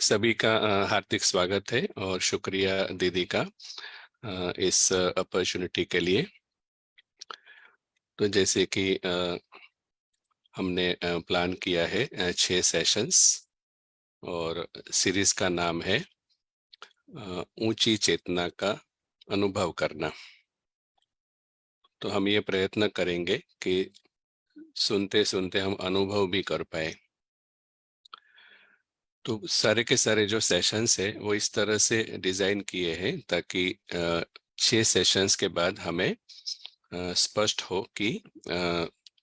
सभी का हार्दिक स्वागत है और शुक्रिया दीदी का इस अपॉर्चुनिटी के लिए। तो जैसे कि हमने प्लान किया है 6 सेशंस और सीरीज का नाम है ऊंची चेतना का अनुभव करना। तो हम ये प्रयत्न करेंगे कि सुनते सुनते हम अनुभव भी कर पाए। तो सारे के सारे जो सेशंस है वो इस तरह से डिजाइन किए हैं ताकि 6 सेशंस के बाद हमें स्पष्ट हो कि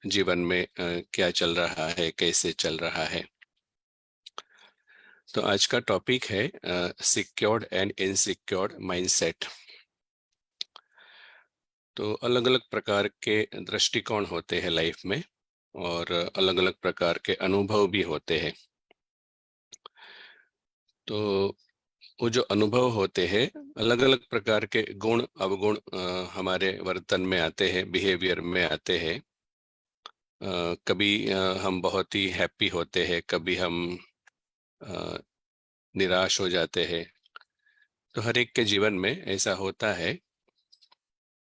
जीवन में क्या चल रहा है, कैसे चल रहा है। तो आज का टॉपिक है सिक्योर्ड एंड इनसिक्योर्ड माइंडसेट। तो अलग अलग प्रकार के दृष्टिकोण होते हैं लाइफ में और अलग अलग प्रकार के अनुभव भी होते हैं। तो वो जो अनुभव होते हैं, अलग अलग प्रकार के गुण अवगुण हमारे वर्तन में आते हैं, बिहेवियर में आते हैं। कभी हम बहुत ही हैप्पी होते हैं, कभी हम निराश हो जाते हैं। तो हर एक के जीवन में ऐसा होता है।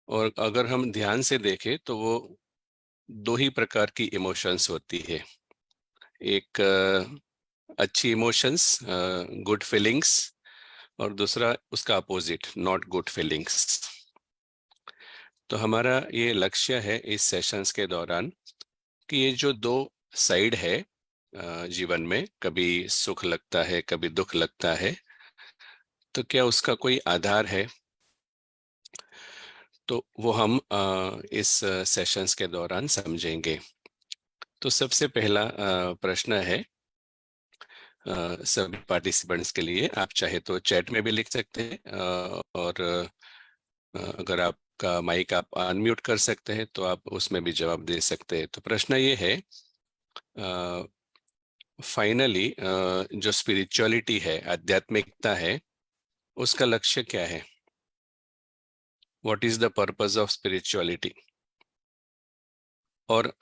और अगर हम ध्यान से देखें तो वो दो ही प्रकार की इमोशंस होती है। एक अच्छी इमोशंस, गुड फीलिंग्स, और दूसरा उसका अपोजिट, नॉट गुड फीलिंग्स। तो हमारा ये लक्ष्य है इस सेशंस के दौरान कि ये जो दो साइड है जीवन में, कभी सुख लगता है कभी दुख लगता है, तो क्या उसका कोई आधार है। तो वो हम इस सेशंस के दौरान समझेंगे। तो सबसे पहला प्रश्न है सभी पार्टिसिपेंट्स के लिए। आप चाहे तो चैट में भी लिख सकते हैं और अगर आपका माइक आप अनम्यूट कर सकते हैं तो आप उसमें भी जवाब दे सकते हैं। तो प्रश्न ये है, फाइनली जो स्पिरिचुअलिटी है, आध्यात्मिकता है, उसका लक्ष्य क्या है? What is the purpose of spirituality? और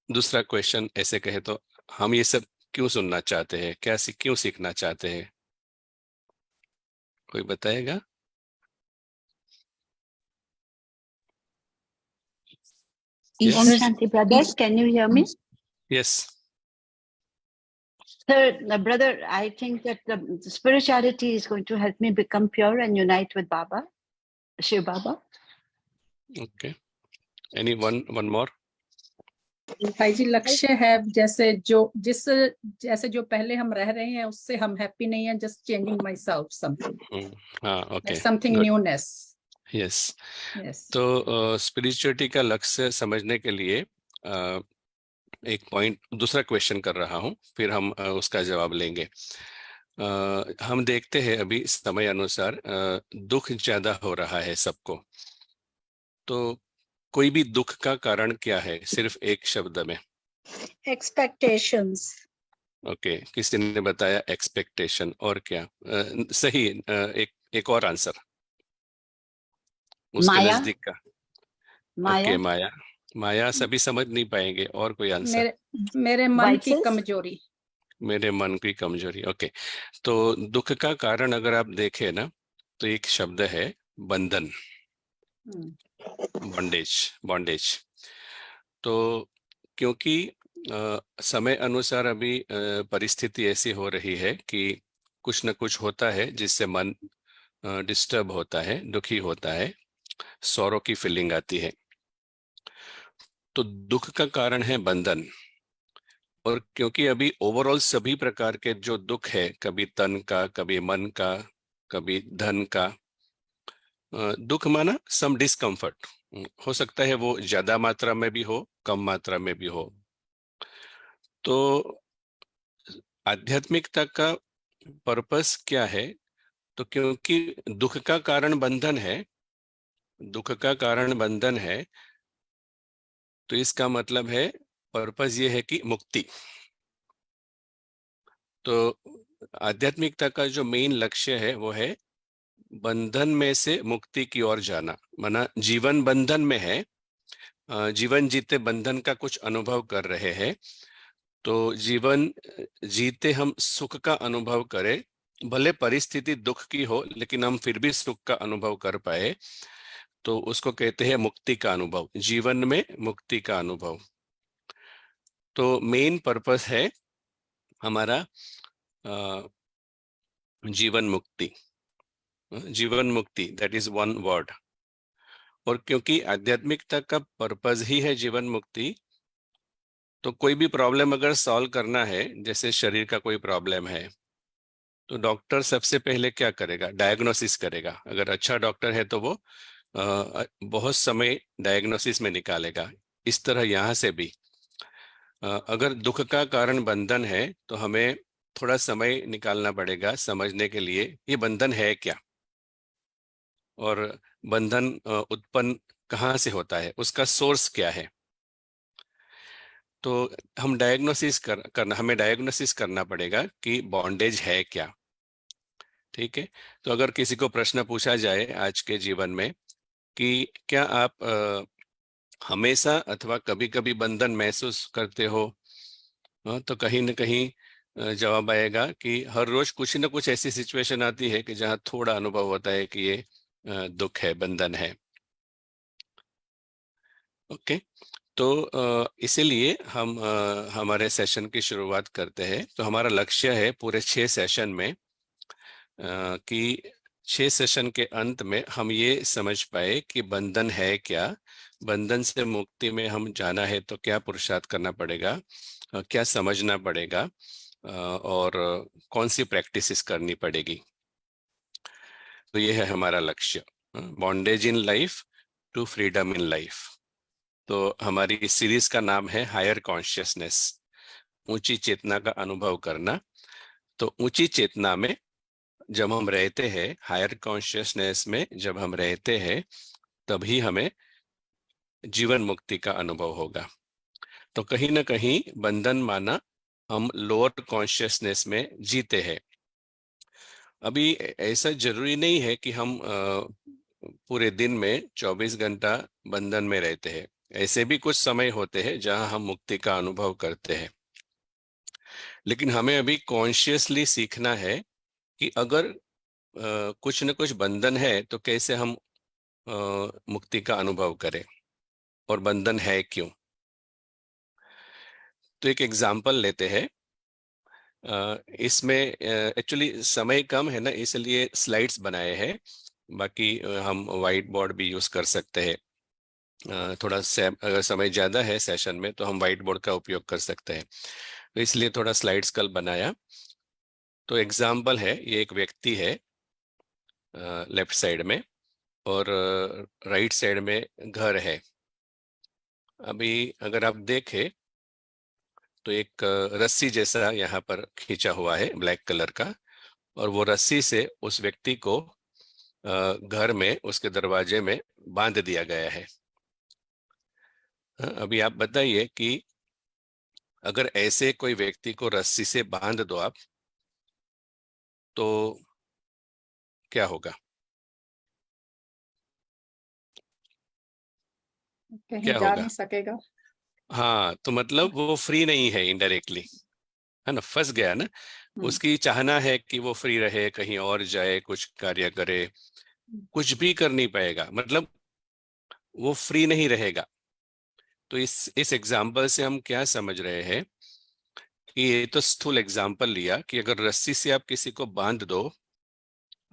दूसरा क्वेश्चन ऐसे कहे तो, हम ये सब क्यों सुनना चाहते हैं, क्यों सीखना चाहते हैं? कोई बताएगा? Om Shanti, brother. Can you hear me? Yes. Sir, brother, I think that the spirituality is going to help me become pure and unite with Baba, Shiv Baba. Okay. Any one more? भाई जी, लक्ष्य है जैसे जो पहले हम रह रहे हैं उससे हम हैप्पी नहीं है, just changing myself something. हाँ, okay, something newness. Yes. Yes. तो स्पिरिचुअलिटी का लक्ष्य समझने के लिए एक पॉइंट, दूसरा क्वेश्चन कर रहा हूँ, फिर हम उसका जवाब लेंगे। हम देखते हैं अभी समय अनुसार दुख ज्यादा हो रहा है सबको। तो कोई भी दुख का कारण क्या है, सिर्फ एक शब्द में? एक्सपेक्टेशंस। ओके, किसी ने बताया एक्सपेक्टेशन। और क्या? सही। एक और आंसर उसके माया। नजदीक का। माया। ओके, माया। माया सभी समझ नहीं पाएंगे। और कोई आंसर? मेरे मन की Vices? कमजोरी। मेरे मन की कमजोरी। ओके। तो दुख का कारण अगर आप देखें ना, तो एक शब्द है बंधन, बॉन्डेज, बॉन्डेज। तो क्योंकि समय अनुसार अभी परिस्थिति ऐसी हो रही है कि कुछ न कुछ होता है जिससे मन डिस्टर्ब होता है, दुखी होता है, सौरों की फीलिंग आती है। तो दुख का कारण है बंधन। और क्योंकि अभी ओवरऑल सभी प्रकार के जो दुख है, कभी तन का, कभी मन का, कभी धन का, दुख माना सम डिस्कम्फर्ट, हो सकता है वो ज्यादा मात्रा में भी हो, कम मात्रा में भी हो। तो आध्यात्मिकता का पर्पस क्या है? तो क्योंकि दुख का कारण बंधन है, दुख का कारण बंधन है, तो इसका मतलब है पर्पस ये है कि मुक्ति। तो आध्यात्मिकता का जो मेन लक्ष्य है वो है बंधन में से मुक्ति की ओर जाना। माना जीवन बंधन में है, जीवन जीते बंधन का कुछ अनुभव कर रहे हैं, तो जीवन जीते हम सुख का अनुभव करें, भले परिस्थिति दुख की हो लेकिन हम फिर भी सुख का अनुभव कर पाए, तो उसको कहते हैं मुक्ति का अनुभव, जीवन में मुक्ति का अनुभव। तो मेन पर्पस है हमारा जीवन मुक्ति। जीवन मुक्ति, दैट इज वन वर्ड। और क्योंकि आध्यात्मिकता का पर्पस ही है जीवन मुक्ति, तो कोई भी प्रॉब्लम अगर सॉल्व करना है, जैसे शरीर का कोई प्रॉब्लम है, तो डॉक्टर सबसे पहले क्या करेगा? डायग्नोसिस करेगा। अगर अच्छा डॉक्टर है तो वो बहुत समय डायग्नोसिस में निकालेगा। इस तरह यहाँ से भी अगर दुख का कारण बंधन है तो हमें थोड़ा समय निकालना पड़ेगा समझने के लिए ये बंधन है क्या, और बंधन उत्पन्न कहाँ से होता है, उसका सोर्स क्या है। तो हम हमें डायग्नोसिस करना पड़ेगा कि बॉन्डेज है क्या। ठीक है। तो अगर किसी को प्रश्न पूछा जाए आज के जीवन में कि क्या आप हमेशा अथवा कभी कभी बंधन महसूस करते हो, तो कहीं न कहीं जवाब आएगा कि हर रोज कुछ न कुछ ऐसी सिचुएशन आती है कि जहां थोड़ा अनुभव होता है कि ये दुख है, बंधन है। ओके। तो इसीलिए हम हमारे सेशन की शुरुआत करते हैं। तो हमारा लक्ष्य है पूरे 6 सेशन में कि 6 सेशन के अंत में हम ये समझ पाए कि बंधन है क्या, बंधन से मुक्ति में हम जाना है तो क्या पुरुषार्थ करना पड़ेगा, क्या समझना पड़ेगा, और कौन सी प्रैक्टिसेस करनी पड़ेगी। तो ये है हमारा लक्ष्य, bondage in life to freedom in life. तो हमारी इस सीरीज का नाम है हायर कॉन्शियसनेस, ऊंची चेतना का अनुभव करना। तो ऊंची चेतना में जब हम रहते हैं, हायर कॉन्शियसनेस में जब हम रहते हैं, तभी हमें जीवन मुक्ति का अनुभव होगा। तो कहीं ना कहीं बंधन माना हम लोअर कॉन्शियसनेस में जीते हैं। अभी ऐसा जरूरी नहीं है कि हम पूरे दिन में 24 घंटा बंधन में रहते हैं। ऐसे भी कुछ समय होते हैं जहां हम मुक्ति का अनुभव करते हैं। लेकिन हमें अभी कॉन्शियसली सीखना है कि अगर कुछ न कुछ बंधन है तो कैसे हम मुक्ति का अनुभव करें, और बंधन है क्यों। तो एक एग्जाम्पल लेते हैं। इसमें एक्चुअली समय कम है ना, इसलिए स्लाइड्स बनाए हैं। बाकी हम वाइट बोर्ड भी यूज कर सकते हैं। अगर समय ज्यादा है सेशन में तो हम वाइट बोर्ड का उपयोग कर सकते हैं। तो इसलिए थोड़ा स्लाइड्स कल बनाया। तो एग्जाम्पल है, ये एक व्यक्ति है लेफ्ट साइड में, और राइट साइड में घर है। अभी अगर आप देखें तो एक रस्सी जैसा यहाँ पर खींचा हुआ है ब्लैक कलर का, और वो रस्सी से उस व्यक्ति को घर में उसके दरवाजे में बांध दिया गया है। अभी आप बताइए कि अगर ऐसे कोई व्यक्ति को रस्सी से बांध दो आप, तो क्या होगा? कहीं क्या जा होगा? नहीं सकेगा। हाँ, तो मतलब वो फ्री नहीं है, इनडायरेक्टली, है ना, फंस गया ना। उसकी चाहना है कि वो फ्री रहे, कहीं और जाए, कुछ कार्य करे, कुछ भी कर नहीं पाएगा, मतलब वो फ्री नहीं रहेगा। तो इस एग्जाम्पल से हम क्या समझ रहे हैं कि ये तो स्थूल एग्जाम्पल लिया कि अगर रस्सी से आप किसी को बांध दो,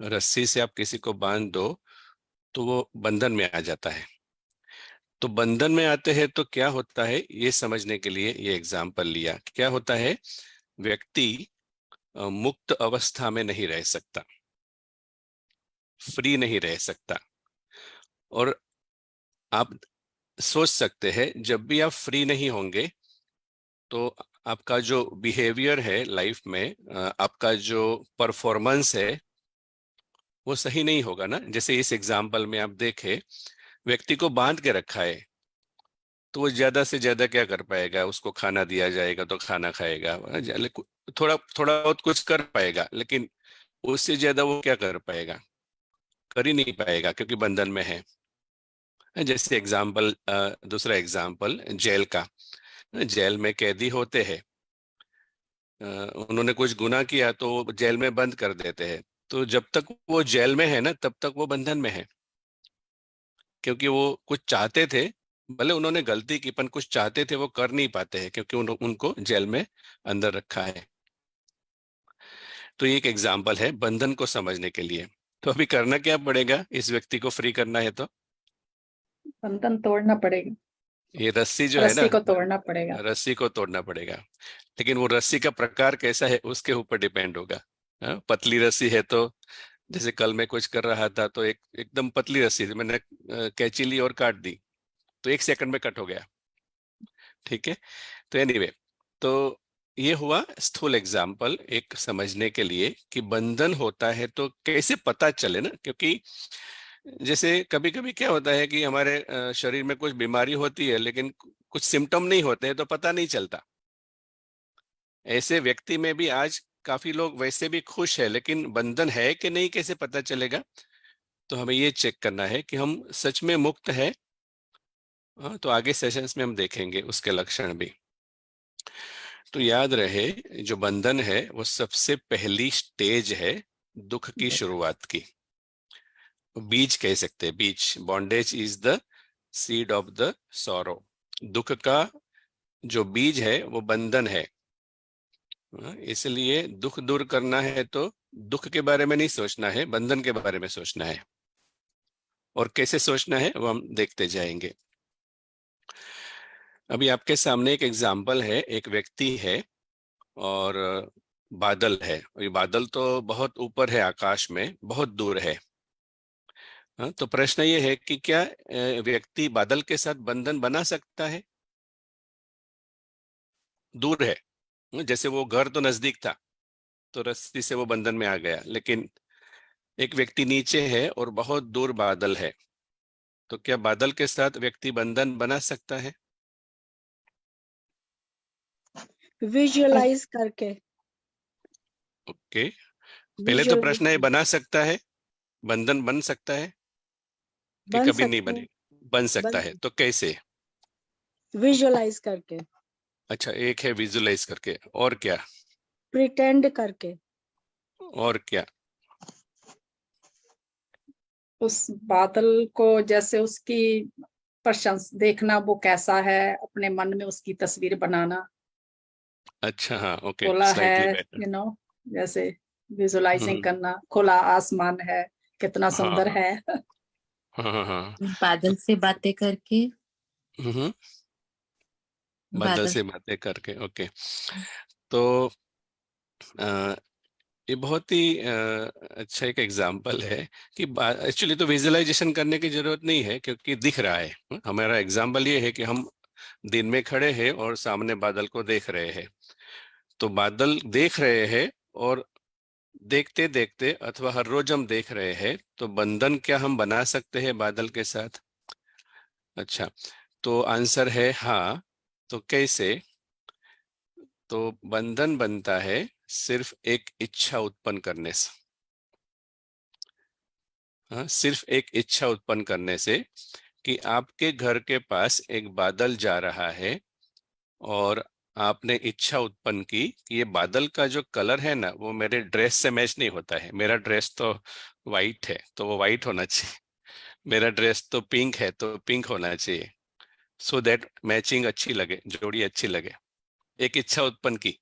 रस्सी से आप किसी को बांध दो, तो वो बंधन में आ जाता है। तो बंधन में आते हैं तो क्या होता है, ये समझने के लिए ये एग्जाम्पल लिया। क्या होता है, व्यक्ति मुक्त अवस्था में नहीं रह सकता, फ्री नहीं रह सकता। और आप सोच सकते हैं जब भी आप फ्री नहीं होंगे तो आपका जो बिहेवियर है लाइफ में, आपका जो परफॉर्मेंस है वो सही नहीं होगा ना। जैसे इस एग्जाम्पल में आप देखें, व्यक्ति को बांध के रखा है, तो वो ज्यादा से ज्यादा क्या कर पाएगा? उसको खाना दिया जाएगा तो खाना खाएगा, थोड़ा थोड़ा बहुत कुछ कर पाएगा, लेकिन उससे ज्यादा वो क्या कर पाएगा? कर ही नहीं पाएगा, क्योंकि बंधन में है। जैसे एग्जाम्पल, दूसरा एग्जाम्पल जेल का। जेल में कैदी होते हैं, उन्होंने कुछ गुनाह किया तो वो जेल में बंद कर देते हैं। तो जब तक वो जेल में है ना, तब तक वो बंधन में है, क्योंकि वो कुछ चाहते थे, भले उन्होंने गलती की पर कुछ चाहते थे वो कर नहीं पाते हैं, क्योंकि उनको जेल में अंदर रखा है। तो ये एक एग्जाम्पल है बंधन को समझने के लिए। तो अभी करना क्या पड़ेगा, इस व्यक्ति को फ्री करना है तो बंधन तोड़ना पड़ेगा, ये रस्सी जो है ना, रस्सी को तोड़ना पड़ेगा। रस्सी को तोड़ना पड़ेगा। लेकिन वो रस्सी का प्रकार कैसा है उसके ऊपर डिपेंड होगा। पतली रस्सी है तो, जैसे कल मैं कुछ कर रहा था तो एकदम पतली रस्सी थी, मैंने कैंची ली और काट दी तो 1 सेकंड में कट हो गया। ठीक है। तो एनीवे, तो ये हुआ स्थूल एग्जाम्पल एक समझने के लिए कि बंधन होता है तो कैसे पता चले ना। क्योंकि जैसे कभी कभी क्या होता है कि हमारे शरीर में कुछ बीमारी होती है लेकिन कुछ सिम्टम नहीं होते हैं तो पता नहीं चलता। ऐसे व्यक्ति में भी आज काफी लोग वैसे भी खुश है, लेकिन बंधन है कि नहीं कैसे पता चलेगा। तो हमें ये चेक करना है कि हम सच में मुक्त है। तो आगे सेशंस में हम देखेंगे उसके लक्षण भी। तो याद रहे, जो बंधन है वो सबसे पहली स्टेज है दुख की शुरुआत की। बीज कह सकते हैं, बीज। Bondage is the seed of the sorrow. दुख का जो बीज है वो बंधन है। इसलिए दुख दूर करना है तो दुख के बारे में नहीं सोचना है, बंधन के बारे में सोचना है। और कैसे सोचना है वो हम देखते जाएंगे। अभी आपके सामने एक एग्जाम्पल है, एक व्यक्ति है और बादल है। और ये बादल तो बहुत ऊपर है, आकाश में बहुत दूर है। तो प्रश्न ये है कि क्या व्यक्ति बादल के साथ बंधन बना सकता है? दूर है, जैसे वो घर तो नजदीक था तो रस्सी से वो बंधन में आ गया, लेकिन एक व्यक्ति नीचे है और बहुत दूर बादल है, तो क्या बादल के साथ व्यक्ति बंधन बना सकता है? विजुअलाइज करके, ओके। पहले तो प्रश्न है, विजुअलाइज बना सकता है, बंधन बन सकता है कि बन कभी नहीं सकते बने? हैं, बन सकता बन है, तो कैसे? विजुअलाइज करके, अच्छा, एक है विजुलाइज करके, और क्या? प्रिटेंड करके, और क्या? उस बादल को जैसे उसकी प्रशंस देखना, वो कैसा है, अपने मन में उसकी तस्वीर बनाना। अच्छा, हाँ, ओके, खुला है, स्लाइटली बेटर। जैसे विजुलाइजिंग हम्म। करना, खुला आसमान है, कितना हाँ सुंदर हाँ है। हाँ हाँ हाँ। बादल से बातें करके, हम्म। बादल बादल से बातें करके, ओके। तो ये बहुत ही अच्छा एक एग्जाम्पल है कि एक्चुअली तो विजुअलाइजेशन करने की जरूरत नहीं है, क्योंकि दिख रहा है। हमारा एग्जाम्पल ये है कि हम दिन में खड़े हैं और सामने बादल को देख रहे हैं। तो बादल देख रहे हैं, और देखते देखते अथवा हर रोज हम देख रहे हैं, तो बंधन क्या हम बना सकते हैं बादल के साथ? अच्छा, तो आंसर है हाँ। तो कैसे? तो बंधन बनता है सिर्फ एक इच्छा उत्पन्न करने से। हाँ, सिर्फ एक इच्छा उत्पन्न करने से कि आपके घर के पास एक बादल जा रहा है, और आपने इच्छा उत्पन्न की कि ये बादल का जो कलर है ना वो मेरे ड्रेस से मैच नहीं होता है। मेरा ड्रेस तो वाइट है तो वो वाइट होना चाहिए, मेरा ड्रेस तो पिंक है तो पिंक होना चाहिए, सो दैट मैचिंग अच्छी लगे, जोड़ी अच्छी लगे। एक इच्छा उत्पन्न की।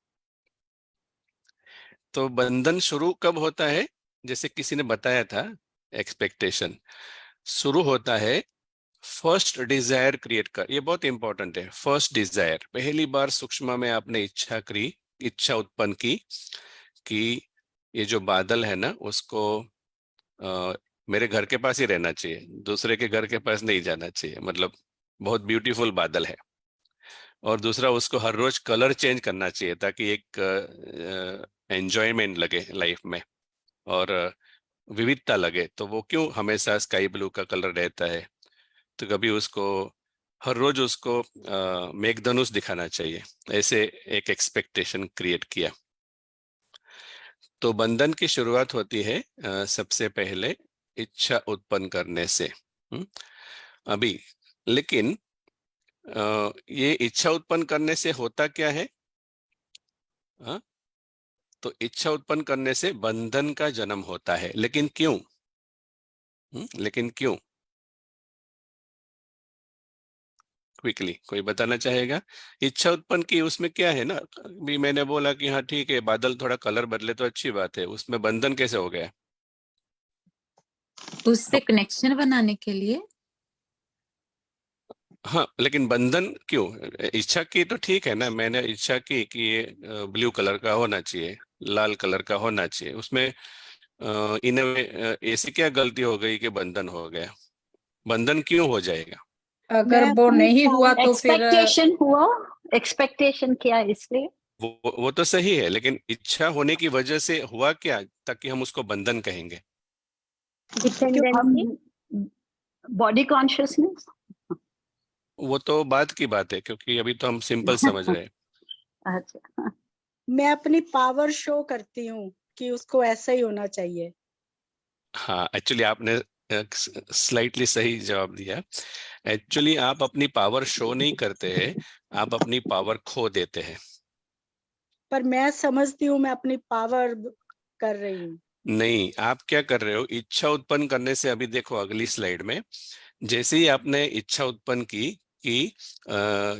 तो बंधन शुरू कब होता है? जैसे किसी ने बताया था, एक्सपेक्टेशन शुरू होता है फर्स्ट डिजायर क्रिएट कर। ये बहुत इंपॉर्टेंट है, फर्स्ट डिजायर। पहली बार सूक्ष्म में आपने इच्छा उत्पन्न की कि ये जो बादल है ना उसको मेरे घर के पास ही रहना चाहिए, दूसरे के घर के पास नहीं जाना चाहिए, मतलब बहुत ब्यूटीफुल बादल है। और दूसरा, उसको हर रोज कलर चेंज करना चाहिए ताकि एक एंजॉयमेंट लगे लाइफ में, और विविधता लगे। तो वो क्यों हमेशा स्काई ब्लू का कलर रहता है? तो कभी उसको हर रोज उसको मेघधनुष दिखाना चाहिए। ऐसे एक एक्सपेक्टेशन क्रिएट किया। तो बंधन की शुरुआत होती है सबसे पहले इच्छा उत्पन्न करने से। अभी लेकिन ये इच्छा उत्पन्न करने से होता क्या है? तो इच्छा उत्पन्न करने से बंधन का जन्म होता है, लेकिन क्यों? लेकिन क्यों? क्विकली कोई बताना चाहेगा? इच्छा उत्पन्न की उसमें क्या है ना, भी मैंने बोला कि हाँ ठीक है, बादल थोड़ा कलर बदले तो अच्छी बात है, उसमें बंधन कैसे हो गया? उससे कनेक्शन बनाने के लिए। हाँ, लेकिन बंधन क्यों? इच्छा की तो ठीक है ना, मैंने इच्छा की कि ये ब्लू कलर का होना चाहिए, लाल कलर का होना चाहिए, उसमें इनमें ऐसी क्या गलती हो गई कि बंधन हो गया? बंधन क्यों हो जाएगा? अगर मैं वो अपनी नहीं हुआ तो फिर एक्सपेक्टेशन हुआ, एक्सपेक्टेशन किया इसलिए। वो तो सही है, लेकिन इच्छा होने की वजह से हुआ क्या ताकि हम उसको बंधन कहेंगे? हम डिपेंडेंसी। Body consciousness. वो तो बात की बात है, क्योंकि अभी तो हम सिंपल समझ रहे हैं। अच्छा, मैं अपनी पावर शो करती हूँ कि उसको ऐसा ही होना चाहिए। हाँ, एक्चुअली आपने स्लाइटली सही जवाब दिया। एक्चुअली आप अपनी पावर शो नहीं करते हैं, आप अपनी पावर खो देते हैं। पर मैं समझती हूँ मैं अपनी पावर कर रही हूँ। नहीं, आप क्या कर रहे हो, इच्छा उत्पन्न करने से, अभी देखो अगली स्लाइड में, जैसे ही आपने इच्छा उत्पन्न की कि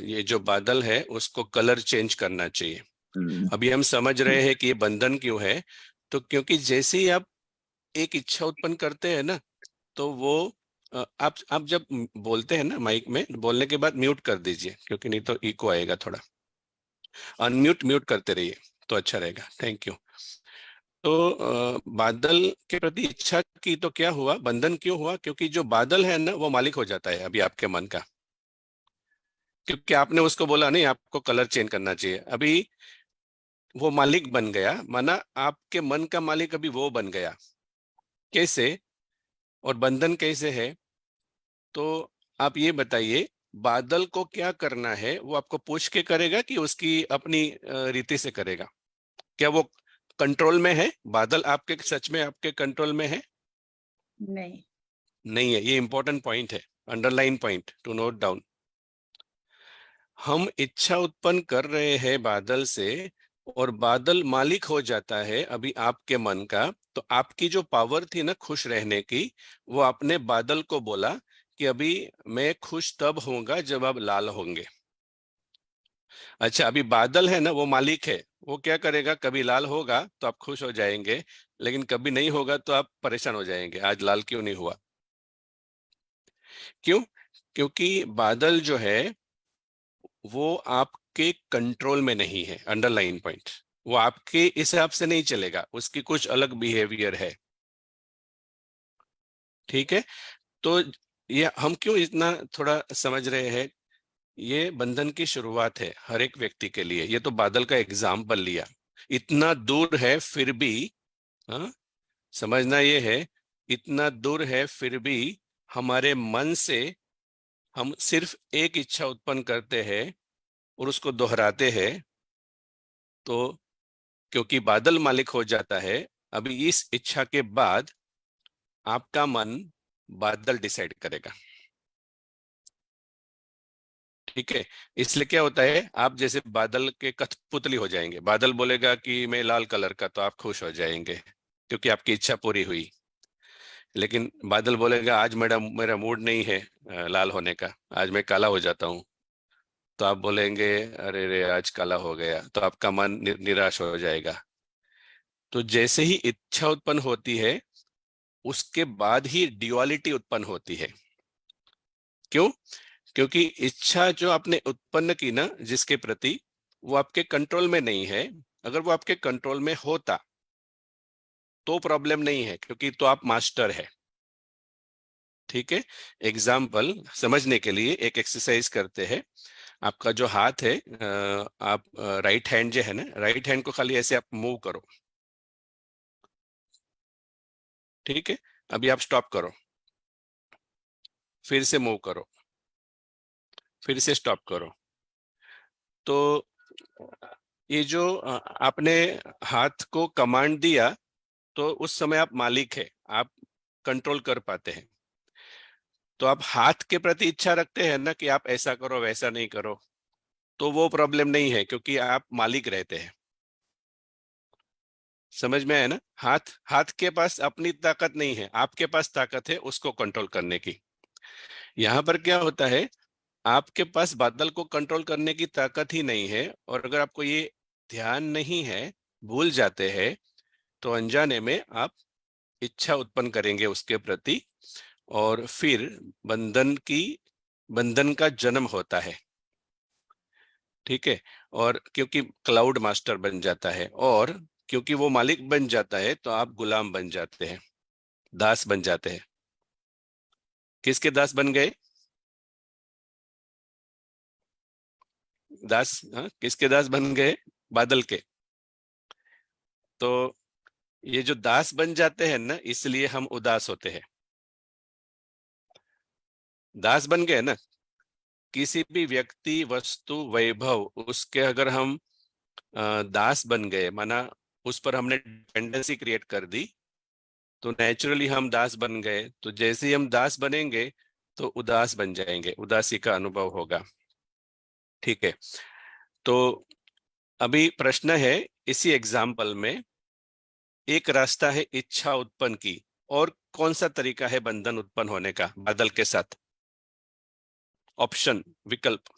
ये जो बादल है उसको कलर चेंज करना चाहिए, अभी हम समझ रहे हैं कि ये बंधन क्यों है। तो क्योंकि जैसे ही आप एक इच्छा उत्पन्न करते हैं ना, तो वो आप जब बोलते हैं ना माइक में, बोलने के बाद म्यूट कर दीजिए, क्योंकि नहीं तो इको आएगा थोड़ा। म्यूट करते रहिए तो अच्छा रहेगा, थैंक यू। तो बादल के प्रति इच्छा की तो क्या हुआ, बंधन क्यों हुआ? क्योंकि जो बादल है ना वो मालिक हो जाता है अभी आपके मन का, क्योंकि आपने उसको बोला नहीं आपको कलर चेंज करना चाहिए, अभी वो मालिक बन गया, माना आपके मन का मालिक अभी वो बन गया। कैसे? और बंधन कैसे है? तो आप ये बताइए, बादल को क्या करना है वो आपको पूछ के करेगा कि उसकी अपनी रीति से करेगा? क्या वो कंट्रोल में है? बादल आपके सच में आपके कंट्रोल में है? नहीं। नहीं है। ये इंपॉर्टेंट पॉइंट है, underline point two note down. हम इच्छा उत्पन्न कर रहे हैं बादल से, और बादल मालिक हो जाता है अभी आपके मन का। तो आपकी जो पावर थी ना खुश रहने की, वो आपने बादल को बोला कि अभी मैं खुश तब होऊंगा जब आप लाल होंगे। अच्छा, अभी बादल है ना वो मालिक है, वो क्या करेगा, कभी लाल होगा तो आप खुश हो जाएंगे, लेकिन कभी नहीं होगा तो आप परेशान हो जाएंगे, आज लाल क्यों नहीं हुआ? क्यों? क्योंकि बादल जो है वो आपके कंट्रोल में नहीं है, अंडरलाइन पॉइंट। वो आपके हिसाब से नहीं चलेगा, उसकी कुछ अलग बिहेवियर है। ठीक है? तो ये हम क्यों इतना थोड़ा समझ रहे हैं, ये बंधन की शुरुआत है हर एक व्यक्ति के लिए। ये तो बादल का एग्जाम्पल लिया, इतना दूर है फिर भी, हाँ, समझना ये है, इतना दूर है फिर भी हमारे मन से हम सिर्फ एक इच्छा उत्पन्न करते हैं और उसको दोहराते हैं। तो क्योंकि बादल मालिक हो जाता है, अभी इस इच्छा के बाद आपका मन बादल डिसाइड करेगा। ठीक है? इसलिए क्या होता है, आप जैसे बादल के कठपुतली हो जाएंगे, बादल बोलेगा कि मैं लाल कलर का, तो आप खुश हो जाएंगे क्योंकि आपकी इच्छा पूरी हुई। लेकिन बादल बोलेगा आज मेरा मेरा मूड नहीं है लाल होने का, आज मैं काला हो जाता हूँ, तो आप बोलेंगे अरे रे आज काला हो गया, तो आपका मन निराश हो जाएगा। तो जैसे ही इच्छा उत्पन्न होती है उसके बाद ही ड्युअलिटी उत्पन्न होती है। क्यों? क्योंकि इच्छा जो आपने उत्पन्न की ना जिसके प्रति, वो आपके कंट्रोल में नहीं है। अगर वो आपके कंट्रोल में होता तो प्रॉब्लम नहीं है, क्योंकि तो आप मास्टर है। ठीक है? एग्जाम्पल समझने के लिए एक एक्सरसाइज करते हैं। आपका जो हाथ है, आप राइट हैंड जो है ना, राइट हैंड को खाली ऐसे आप मूव करो। ठीक है? अभी आप स्टॉप करो, फिर से मूव करो, फिर से स्टॉप करो। तो ये जो आपने हाथ को कमांड दिया, तो उस समय आप मालिक है, आप कंट्रोल कर पाते हैं। तो आप हाथ के प्रति इच्छा रखते हैं ना कि आप ऐसा करो वैसा नहीं करो, तो वो प्रॉब्लम नहीं है, क्योंकि आप मालिक रहते हैं। समझ में आया ना? हाथ के पास अपनी ताकत नहीं है, आपके पास ताकत है उसको कंट्रोल करने की। यहाँ पर क्या होता है, आपके पास बादल को कंट्रोल करने की ताकत ही नहीं है, और अगर आपको ये ध्यान नहीं है, भूल जाते हैं, तो अनजाने में आप इच्छा उत्पन्न करेंगे उसके प्रति, और फिर बंधन का जन्म होता है। ठीक है। और क्योंकि क्लाउड मास्टर बन जाता है, और क्योंकि वो मालिक बन जाता है, तो आप गुलाम बन जाते हैं, दास बन जाते हैं। किसके दास बन गए? दास, हाँ, किसके दास बन गए? बादल के। तो ये जो दास बन जाते हैं ना, इसलिए हम उदास होते हैं। दास बन गए ना, किसी भी व्यक्ति, वस्तु, वैभव, उसके अगर हम दास बन गए, माना उस पर हमने डिपेंडेंसी क्रिएट कर दी, तो नेचुरली हम दास बन गए। तो जैसे ही हम दास बनेंगे तो उदास बन जाएंगे, उदासी का अनुभव होगा। ठीक है। तो अभी प्रश्न है, इसी एग्जाम्पल में एक रास्ता है इच्छा उत्पन्न की, और कौन सा तरीका है बंधन उत्पन्न होने का बादल के साथ? ऑप्शन, विकल्प।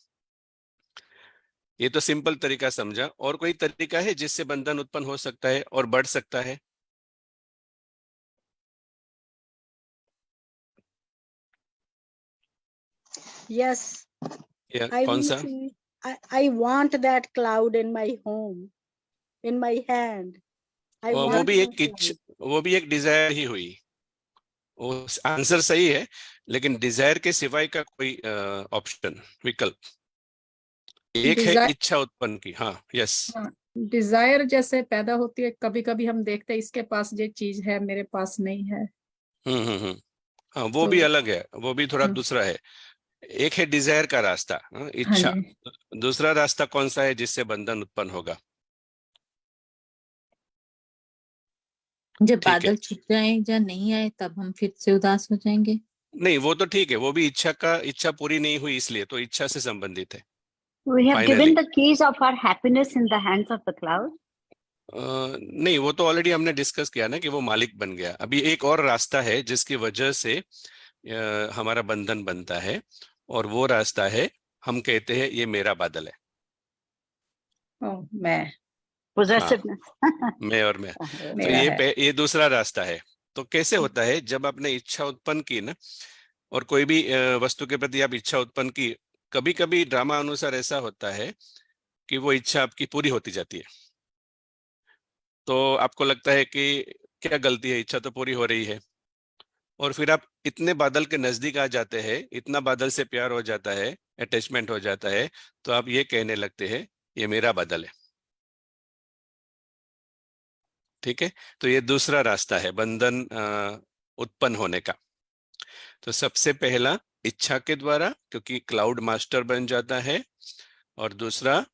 ये तो सिंपल तरीका समझा, और कोई तरीका है जिससे बंधन उत्पन्न हो सकता है और बढ़ सकता है? Yes, या I कौन will सा? see. I want that cloud in my home, in my hand. I वो want भी that एक इच्छा, cloud. वो भी एक डिजायर ही हुई। वो आंसर सही है, लेकिन डिजायर के सिवाय का कोई ऑप्शन, विकल्प एक है डिजायर, इच्छा उत्पन्न की। हाँ, यस। हाँ, डिजायर जैसे पैदा होती है, कभी कभी हम देखते हैं इसके पास ये चीज है, मेरे पास नहीं है। हम्म। हाँ, वो तो भी अलग है, वो भी थोड़ा हाँ, दूसरा है। एक है डिजायर का रास्ता, हाँ, हाँ इच्छा। जी। दूसरा रास्ता कौन सा है जिससे बंधन उत्पन्न होगा? जब ठीक है। बादल छुप जाए या नहीं आए तब हम फिर से उदास हो जाएंगे। नहीं, वो तो ठीक है, वो भी इच्छा पूरी नहीं हुई, इसलिए तो इच्छा से संबंधित है। We have given finally the keys of our happiness in the hands of the cloud. नहीं, वो तो ऑलरेडी हमने डिस्कस किया ना कि वो मालिक बन गया। अभी एक और रास्ता है जिसकी वजह से हमारा बंधन बनता है, और वो रास्ता है, हम कहते हैं ये मेरा बादल है। मैं, हाँ, Possessiveness. मैं और मैं। तो मेरा है। ये दूसरा रास्ता है। तो कैसे होता है, जब आपने इच्छा उत्पन्न की ना, और कोई भी वस्तु के प्रति आप इच्छा उत्पन्न की, कभी कभी ड्रामा अनुसार ऐसा होता है कि वो इच्छा आपकी पूरी होती जाती है। तो आपको लगता है कि क्या गलती है, इच्छा तो पूरी हो रही है। और फिर आप इतने बादल के नजदीक आ जाते हैं, इतना बादल से प्यार हो जाता है, अटैचमेंट हो जाता है, तो आप ये कहने लगते हैं ये मेरा बादल है। ठीक है। तो ये दूसरा रास्ता है बंधन उत्पन्न होने का। तो सबसे पहला इच्छा के द्वारा, क्योंकि क्लाउड मास्टर बन जाता है। और दूसरा,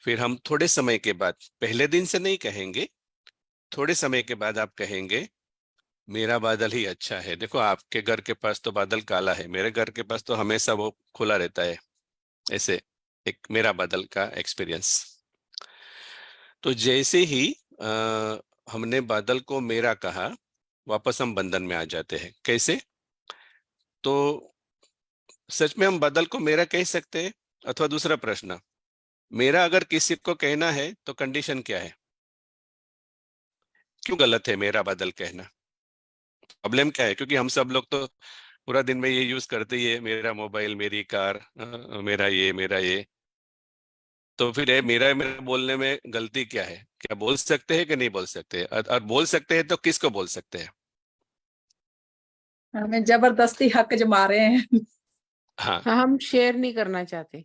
फिर हम थोड़े समय के बाद, पहले दिन से नहीं कहेंगे, थोड़े समय के बाद आप कहेंगे मेरा बादल ही अच्छा है। देखो, आपके घर के पास तो बादल काला है, मेरे घर के पास तो हमेशा वो खुला रहता है। ऐसे एक मेरा बादल का एक्सपीरियंस। तो जैसे ही हमने बादल को मेरा कहा, वापस हम बंधन में आ जाते हैं। कैसे? तो सच में हम बादल को मेरा कह सकते हैं? अथवा दूसरा प्रश्न, मेरा अगर किसी को कहना है तो कंडीशन क्या है? क्यों गलत है मेरा बादल कहना? प्रॉब्लम क्या है? क्योंकि हम सब लोग तो पूरा दिन में ये यूज करते ही है, मेरा मोबाइल, मेरी कार, मेरा ये, मेरा ये। तो फिर मेरा मेरा बोलने में गलती क्या है? क्या बोल सकते हैं कि नहीं बोल सकते? और बोल सकते हैं तो किसको बोल सकते हैं? हमें जबरदस्ती हक जमा रहे हैं। हाँ, हम शेयर नहीं करना चाहते।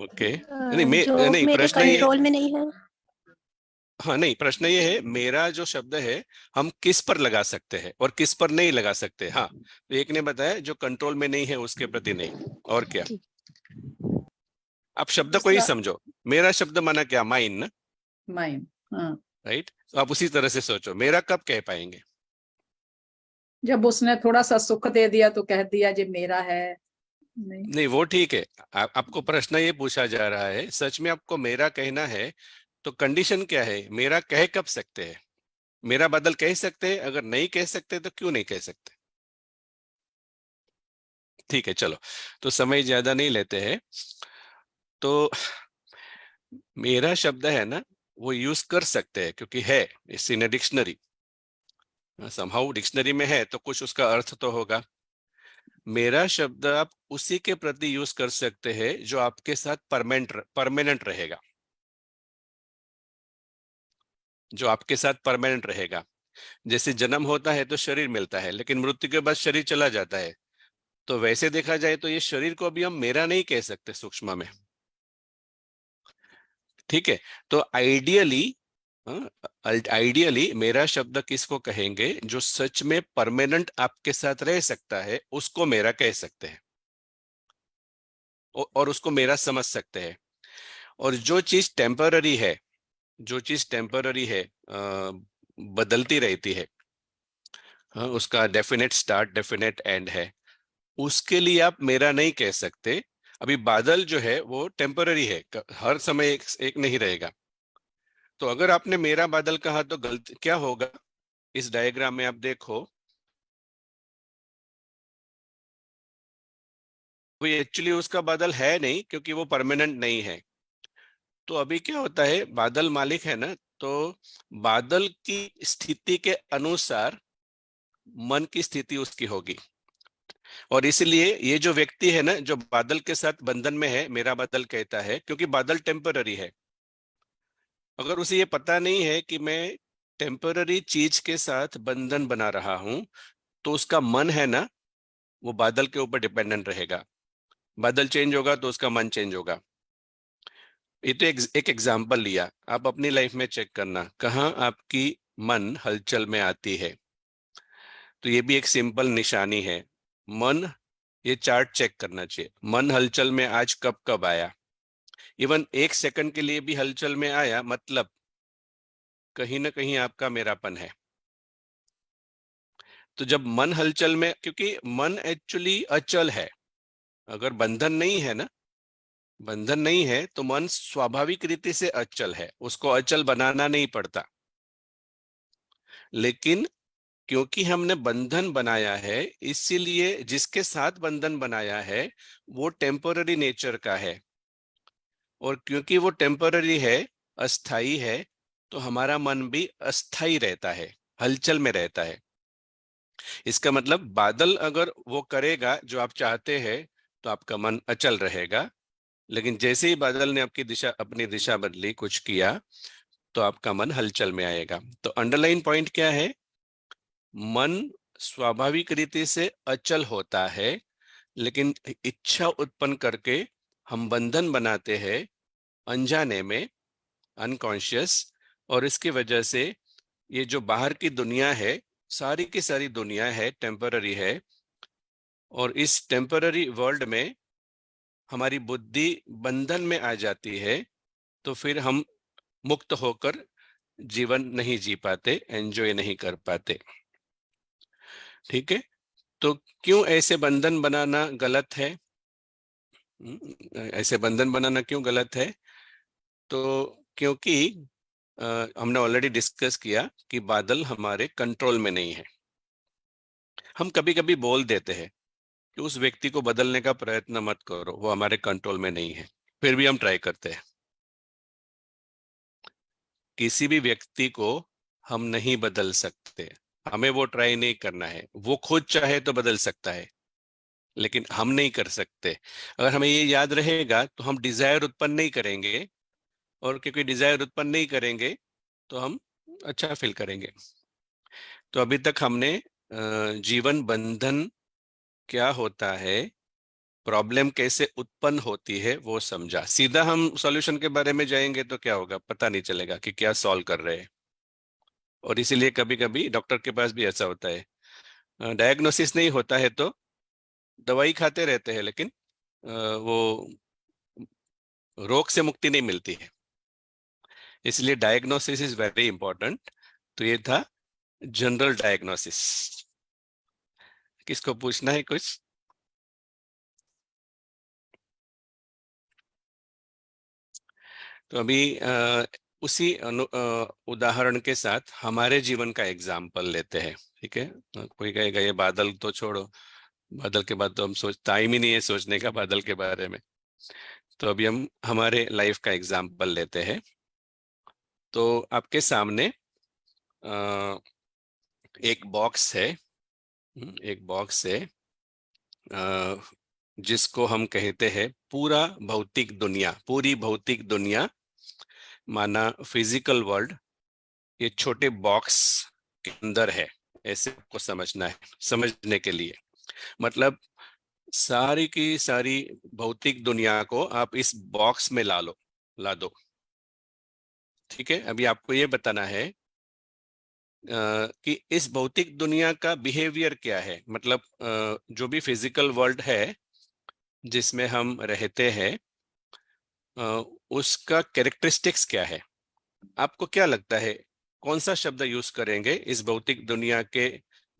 ओके। नहीं, जो नहीं, मेरे प्रश्न ये, कंट्रोल में नहीं है। हाँ, नहीं, प्रश्न ये है, मेरा जो शब्द है हम किस पर लगा सकते हैं और किस पर नहीं लगा सकते। हाँ, तो एक ने बताया जो कंट्रोल में नहीं है उसके प्रति नहीं, और क्या? ठीक। आप शब्द को ही समझो। मेरा शब्द माना क्या? माइन ना, माइन, हाँ। राइट? तो आप उसी तरह से सोचो, मेरा कब कह पाएंगे? जब उसने थोड़ा सा सुख दे दिया तो कह दिया जे मेरा है। नहीं, वो ठीक है। आपको प्रश्न ये पूछा जा रहा है, सच में आपको मेरा कहना है तो कंडीशन क्या है? मेरा कह कब सकते हैं? मेरा बादल कह सकते हैं, अगर नहीं कह सकते तो क्यों नहीं कह सकते? ठीक है, चलो, तो समय ज्यादा नहीं लेते हैं। तो मेरा शब्द है ना, वो यूज कर सकते हैं क्योंकि है इस इन डिक्शनरी, समहाउ डिक्शनरी में है तो कुछ उसका अर्थ तो होगा। मेरा शब्द आप उसी के प्रति यूज कर सकते हैं जो आपके साथ परमानेंट रहेगा, जो आपके साथ परमानेंट रहेगा। जैसे जन्म होता है तो शरीर मिलता है, लेकिन मृत्यु के बाद शरीर चला जाता है। तो वैसे देखा जाए तो ये शरीर को अभी हम मेरा नहीं कह सकते सूक्ष्म में। ठीक है, तो आइडियली मेरा शब्द किसको कहेंगे? जो सच में परमानेंट आपके साथ रह सकता है उसको मेरा कह सकते हैं, और उसको मेरा समझ सकते हैं। और जो चीज टेम्पररी है, जो चीज टेम्पररी है, बदलती रहती है, हाँ, उसका डेफिनेट स्टार्ट डेफिनेट एंड है, उसके लिए आप मेरा नहीं कह सकते। अभी बादल जो है वो टेम्पररी है, हर समय एक नहीं रहेगा। तो अगर आपने मेरा बादल कहा तो गलत क्या होगा? इस डायग्राम में आप देखो, वो एक्चुअली उसका बादल है नहीं क्योंकि वो परमानेंट नहीं है। तो अभी क्या होता है, बादल मालिक है ना, तो बादल की स्थिति के अनुसार मन की स्थिति उसकी होगी। और इसलिए ये जो व्यक्ति है ना, जो बादल के साथ बंधन में है, मेरा बादल कहता है, क्योंकि बादल टेम्पररी है। अगर उसे ये पता नहीं है कि मैं टेम्पररी चीज के साथ बंधन बना रहा हूं, तो उसका मन है ना, वो बादल के ऊपर डिपेंडेंट रहेगा। बादल चेंज होगा तो उसका मन चेंज होगा। ये तो एक एग्जाम्पल लिया, आप अपनी लाइफ में चेक करना कहाँ आपकी मन हलचल में आती है। तो ये भी एक सिंपल निशानी है। मन, ये चार्ट चेक करना चाहिए, मन हलचल में आज कब कब आया। इवन 1 सेकंड के लिए भी हलचल में आया, मतलब कहीं ना कहीं आपका मेरापन है। तो जब मन हलचल में, क्योंकि मन एक्चुअली अचल है, अगर बंधन नहीं है ना, बंधन नहीं है तो मन स्वाभाविक रीति से अचल है, उसको अचल बनाना नहीं पड़ता। लेकिन क्योंकि हमने बंधन बनाया है, इसीलिए जिसके साथ बंधन बनाया है वो टेम्पररी नेचर का है। और क्योंकि वो टेम्पररी है, अस्थाई है, तो हमारा मन भी अस्थाई रहता है, हलचल में रहता है। इसका मतलब बादल अगर वो करेगा जो आप चाहते हैं तो आपका मन अचल रहेगा, लेकिन जैसे ही बादल ने आपकी दिशा, अपनी दिशा बदली, कुछ किया, तो आपका मन हलचल में आएगा। तो अंडरलाइन पॉइंट क्या है? मन स्वाभाविक रीति से अचल होता है, लेकिन इच्छा उत्पन्न करके हम बंधन बनाते हैं अनजाने में, अनकॉन्शियस। और इसकी वजह से ये जो बाहर की दुनिया है, सारी की सारी दुनिया है टेम्पररी है। और इस टेम्पररी वर्ल्ड में हमारी बुद्धि बंधन में आ जाती है, तो फिर हम मुक्त होकर जीवन नहीं जी पाते, एंजॉय नहीं कर पाते। ठीक है, तो क्यों ऐसे बंधन बनाना गलत है? ऐसे बंधन बनाना क्यों गलत है? तो क्योंकि हमने ऑलरेडी डिस्कस किया कि बादल हमारे कंट्रोल में नहीं है। हम कभी कभी बोल देते हैं कि उस व्यक्ति को बदलने का प्रयत्न मत करो, वो हमारे कंट्रोल में नहीं है, फिर भी हम ट्राई करते हैं। किसी भी व्यक्ति को हम नहीं बदल सकते, हमें वो ट्राई नहीं करना है। वो खुद चाहे तो बदल सकता है, लेकिन हम नहीं कर सकते। अगर हमें ये याद रहेगा तो हम डिजायर उत्पन्न नहीं करेंगे, और क्योंकि डिजायर उत्पन्न नहीं करेंगे तो हम अच्छा फील करेंगे। तो अभी तक हमने जीवन बंधन क्या होता है, प्रॉब्लम कैसे उत्पन्न होती है वो समझा। सीधा हम सॉल्यूशन के बारे में जाएंगे तो क्या होगा, पता नहीं चलेगा कि क्या सॉल्व कर रहे हैं। और इसीलिए कभी कभी डॉक्टर के पास भी ऐसा होता है, डायग्नोसिस नहीं होता है तो दवाई खाते रहते हैं, लेकिन वो रोग से मुक्ति नहीं मिलती है। इसलिए डायग्नोसिस इज वेरी इंपॉर्टेंट। तो ये था जनरल डायग्नोसिस। किसको पूछना है कुछ? तो अभी उसी उदाहरण के साथ हमारे जीवन का एग्जाम्पल लेते हैं। ठीक है, कोई कहेगा ये बादल तो छोड़ो, बादल के बाद तो हम टाइम ही नहीं है सोचने का बादल के बारे में। तो अभी हम हमारे लाइफ का एग्जाम्पल लेते हैं। तो आपके सामने एक बॉक्स है, एक बॉक्स है जिसको हम कहते हैं पूरा भौतिक दुनिया, पूरी भौतिक दुनिया माना फिजिकल वर्ल्ड, ये छोटे बॉक्स के अंदर है, ऐसे आपको समझना है। समझने के लिए मतलब सारी की सारी भौतिक दुनिया को आप इस बॉक्स में ला दो। ठीक है, अभी आपको ये बताना है कि इस भौतिक दुनिया का बिहेवियर क्या है, मतलब जो भी फिजिकल वर्ल्ड है जिसमें हम रहते हैं उसका कैरेक्टरिस्टिक्स क्या है। आपको क्या लगता है कौन सा शब्द यूज करेंगे इस भौतिक दुनिया के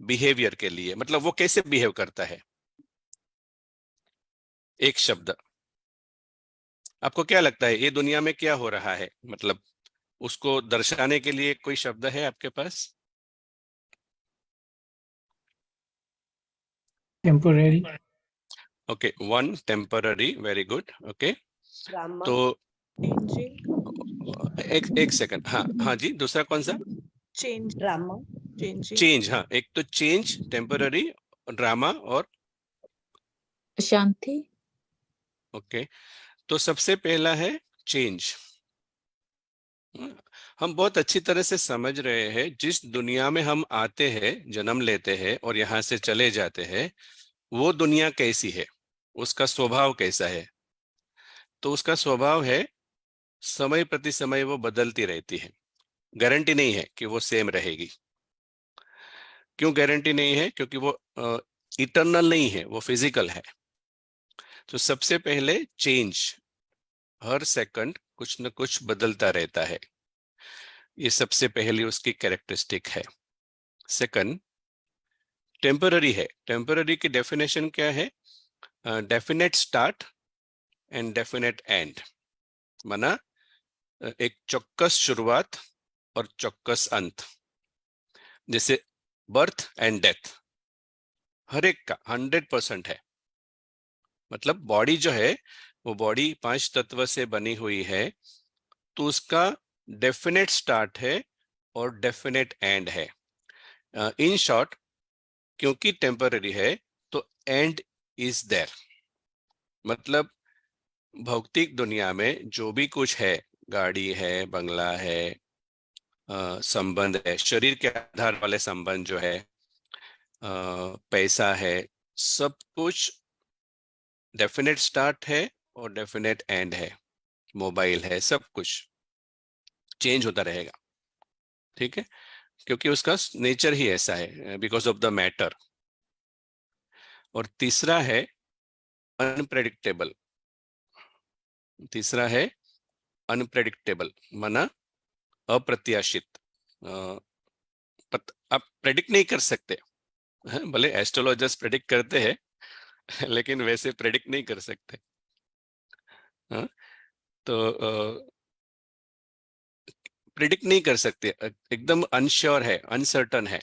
बिहेवियर के लिए, मतलब वो कैसे बिहेव करता है? एक शब्द आपको क्या लगता है ये दुनिया में क्या हो रहा है, मतलब उसको दर्शाने के लिए कोई शब्द है आपके पास? Temporary. Okay, one temporary, very good. Okay, तो एक सेकंड, हाँ हाँ जी, दूसरा कौन सा? चेंज, हाँ, एक तो चेंज, टेम्पररी, ड्रामा और शांति। ओके, तो सबसे पहला है चेंज। हम बहुत अच्छी तरह से समझ रहे हैं जिस दुनिया में हम आते हैं, जन्म लेते हैं और यहाँ से चले जाते हैं, वो दुनिया कैसी है, उसका स्वभाव कैसा है। तो उसका स्वभाव है समय प्रति समय वो बदलती रहती है, गारंटी नहीं है कि वो सेम रहेगी। क्यों गारंटी नहीं है? क्योंकि वो इटर्नल नहीं है, वो फिजिकल है। तो सबसे पहले चेंज, हर सेकंड कुछ न कुछ बदलता रहता है, ये सबसे पहली उसकी कैरेक्टरिस्टिक है। सेकंड टेम्पररी है। टेम्पररी की डेफिनेशन क्या है? Definite start and definite and, माना एक चौक्कस शुरुआत और चौक्कस अंत। जैसे बर्थ एंड डेथ हर एक का 100% है। मतलब बॉडी जो है वो बॉडी 5 तत्व से बनी हुई है, तो उसका डेफिनेट स्टार्ट है और डेफिनेट एंड है। इन शॉर्ट, क्योंकि टेम्पररी है तो एंड इज देयर। मतलब भौतिक दुनिया में जो भी कुछ है, गाड़ी है, बंगला है, संबंध है, शरीर के आधार वाले संबंध जो है, पैसा है, सब कुछ डेफिनेट स्टार्ट है और डेफिनेट एंड है। मोबाइल है, सब कुछ चेंज होता रहेगा। ठीक है, क्योंकि उसका नेचर ही ऐसा है, बिकॉज ऑफ द मैटर। और तीसरा है अनप्रेडिक्टेबल। तीसरा है अनप्रेडिक्टेबल, माना अप्रत्याशित। आप प्रेडिक्ट नहीं कर सकते हैं, भले एस्ट्रोलॉजर्स प्रेडिक्ट करते हैं लेकिन वैसे प्रेडिक्ट नहीं कर सकते। हाँ? तो प्रेडिक्ट नहीं कर सकते, एकदम अनश्योर है, अनसर्टन है।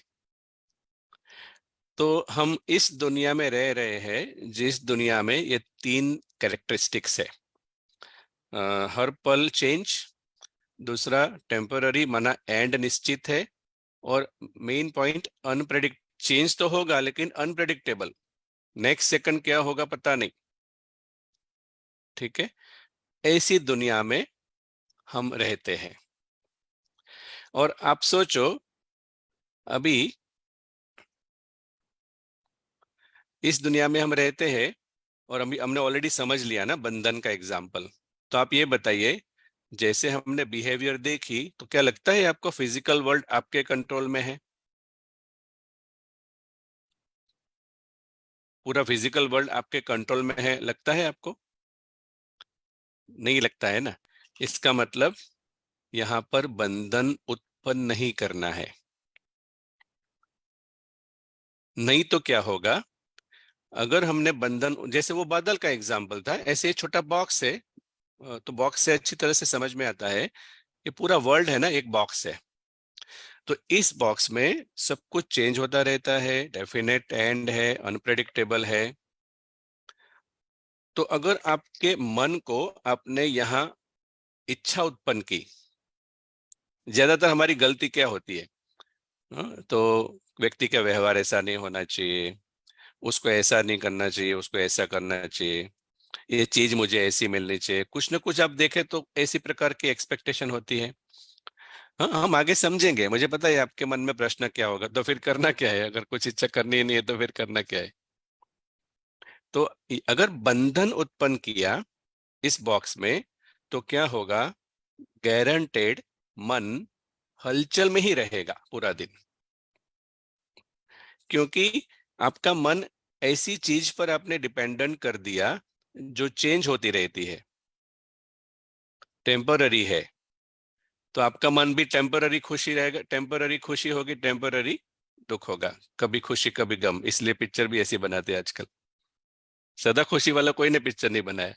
तो हम इस दुनिया में रह रहे हैं जिस दुनिया में ये 3 कैरेक्टरिस्टिक्स है। हर पल चेंज, दूसरा टेम्पररी माना एंड निश्चित है, और मेन पॉइंट अनप्रेडिक्ट, चेंज तो होगा लेकिन अनप्रेडिक्टेबल, नेक्स्ट सेकंड क्या होगा पता नहीं। ठीक है, ऐसी दुनिया में हम रहते हैं। और आप सोचो, अभी इस दुनिया में हम रहते हैं और अभी हमने ऑलरेडी समझ लिया ना बंधन का एग्जाम्पल। तो आप ये बताइए, जैसे हमने बिहेवियर देखी, तो क्या लगता है आपको फिजिकल वर्ल्ड आपके कंट्रोल में है? पूरा फिजिकल वर्ल्ड आपके कंट्रोल में है, लगता है आपको? नहीं लगता है ना। इसका मतलब यहाँ पर बंधन उत्पन्न नहीं करना है। नहीं तो क्या होगा, अगर हमने बंधन, जैसे वो बादल का एग्जाम्पल था, ऐसे छोटा बॉक्स है, तो बॉक्स से अच्छी तरह से समझ में आता है ये पूरा वर्ल्ड है ना, एक बॉक्स है। तो इस बॉक्स में सब कुछ चेंज होता रहता है, डेफिनेट एंड है, अनप्रेडिक्टेबल है। तो अगर आपके मन को आपने यहाँ इच्छा उत्पन्न की, ज्यादातर हमारी गलती क्या होती है? तो व्यक्ति का व्यवहार ऐसा नहीं होना चाहिए, उसको ऐसा नहीं करना चाहिए, उसको ऐसा करना चाहिए, ये चीज मुझे ऐसी मिलनी चाहिए, कुछ ना कुछ आप देखें तो ऐसी प्रकार की एक्सपेक्टेशन होती है। हाँ, हम आगे समझेंगे, मुझे पता है आपके मन में प्रश्न क्या होगा, तो फिर करना क्या है? अगर कुछ इच्छा करनी ही नहीं है तो फिर करना क्या है? तो अगर बंधन उत्पन्न किया इस बॉक्स में, तो क्या होगा? गारंटेड मन हलचल में ही रहेगा पूरा दिन, क्योंकि आपका मन ऐसी चीज पर आपने डिपेंडेंट कर दिया जो चेंज होती रहती है, टेम्पररी है। तो आपका मन भी टेम्पररी खुशी रहेगा, टेम्पररी खुशी होगी, टेम्पररी दुख होगा, कभी खुशी कभी गम। इसलिए पिक्चर भी ऐसी बनाते हैं आजकल। सदा खुशी वाला कोई ने पिक्चर नहीं बनाया,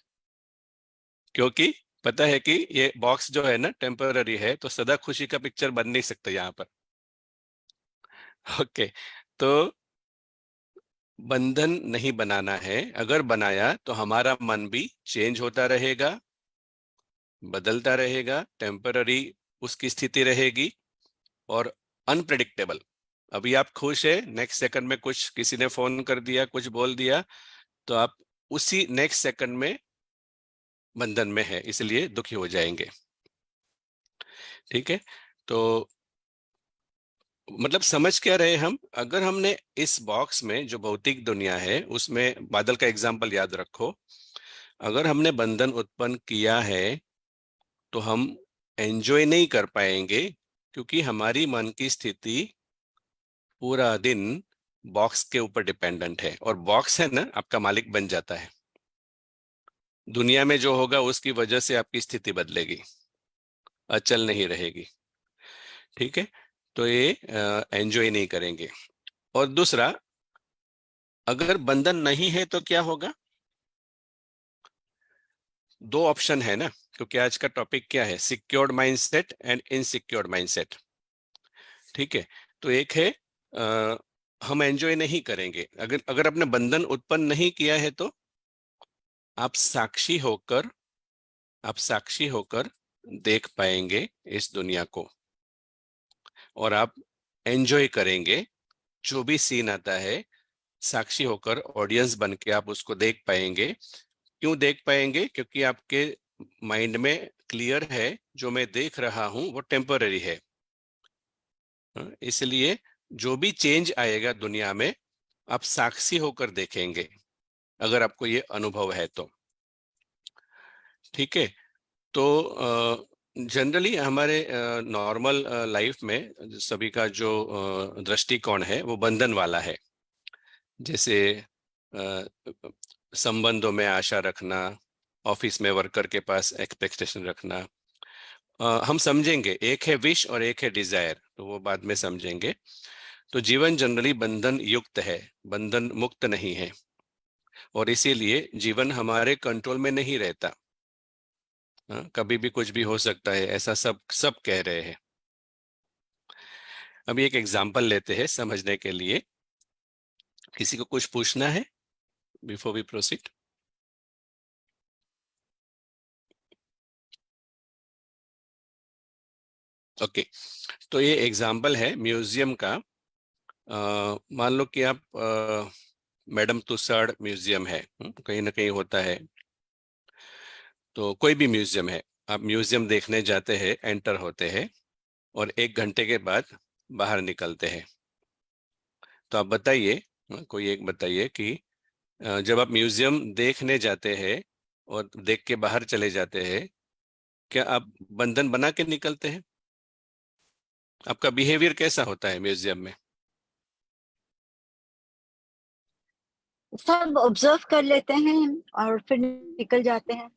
क्योंकि पता है कि ये बॉक्स जो है ना टेम्पररी है, तो सदा खुशी का पिक्चर बन नहीं सकता यहाँ पर। ओके, तो बंधन नहीं बनाना है। अगर बनाया तो हमारा मन भी चेंज होता रहेगा, बदलता रहेगा, टेम्पररी उसकी स्थिति रहेगी और अनप्रेडिक्टेबल। अभी आप खुश है, नेक्स्ट सेकंड में कुछ किसी ने फोन कर दिया, कुछ बोल दिया, तो आप उसी नेक्स्ट सेकंड में बंधन में है, इसलिए दुखी हो जाएंगे। ठीक है, तो मतलब समझ क्या रहे हम? अगर हमने इस बॉक्स में जो भौतिक दुनिया है, उसमें बादल का एग्जाम्पल याद रखो, अगर हमने बंधन उत्पन्न किया है तो हम एंजॉय नहीं कर पाएंगे, क्योंकि हमारी मन की स्थिति पूरा दिन बॉक्स के ऊपर डिपेंडेंट है। और बॉक्स है ना, आपका मालिक बन जाता है। दुनिया में जो होगा उसकी वजह से आपकी स्थिति बदलेगी, अचल नहीं रहेगी। ठीक है, तो ये एंजॉय नहीं करेंगे। और दूसरा, अगर बंधन नहीं है तो क्या होगा? दो ऑप्शन है ना, क्योंकि आज का टॉपिक क्या है? Secured mindset and insecured mindset. ठीक है, तो एक है हम एंजॉय नहीं करेंगे। अगर अगर आपने बंधन उत्पन्न नहीं किया है तो आप साक्षी होकर देख पाएंगे इस दुनिया को, और आप एंजॉय करेंगे। जो भी सीन आता है, साक्षी होकर ऑडियंस बन के आप उसको देख पाएंगे। क्यों देख पाएंगे? क्योंकि आपके माइंड में क्लियर है, जो मैं देख रहा हूं वो टेम्पररी है। इसलिए जो भी चेंज आएगा दुनिया में, आप साक्षी होकर देखेंगे, अगर आपको ये अनुभव है तो। ठीक है, तो जनरली हमारे नॉर्मल लाइफ में सभी का जो दृष्टिकोण है वो बंधन वाला है। जैसे संबंधों में आशा रखना, ऑफिस में वर्कर के पास एक्सपेक्टेशन रखना। हम समझेंगे, एक है विश और एक है डिजायर, तो वो बाद में समझेंगे। तो जीवन जनरली बंधन युक्त है, बंधन मुक्त नहीं है, और इसीलिए जीवन हमारे कंट्रोल में नहीं रहता। कभी भी कुछ भी हो सकता है, ऐसा सब सब कह रहे हैं। अभी एक एग्जांपल लेते हैं समझने के लिए। किसी को कुछ पूछना है बिफोर वी प्रोसीड? ओके, तो ये एग्जांपल है म्यूजियम का। मान लो कि आप मैडम तुसाड म्यूजियम है, कहीं ना कहीं होता है, तो कोई भी म्यूजियम है, आप म्यूजियम देखने जाते हैं, एंटर होते हैं, और 1 घंटे के बाद बाहर निकलते हैं। तो आप बताइए, कोई एक बताइए कि जब आप म्यूजियम देखने जाते हैं और देख के बाहर चले जाते हैं, क्या आप बंधन बना के निकलते हैं? आपका बिहेवियर कैसा होता है म्यूजियम में? सब ऑब्जर्व कर लेते हैं और फिर निकल जाते हैं।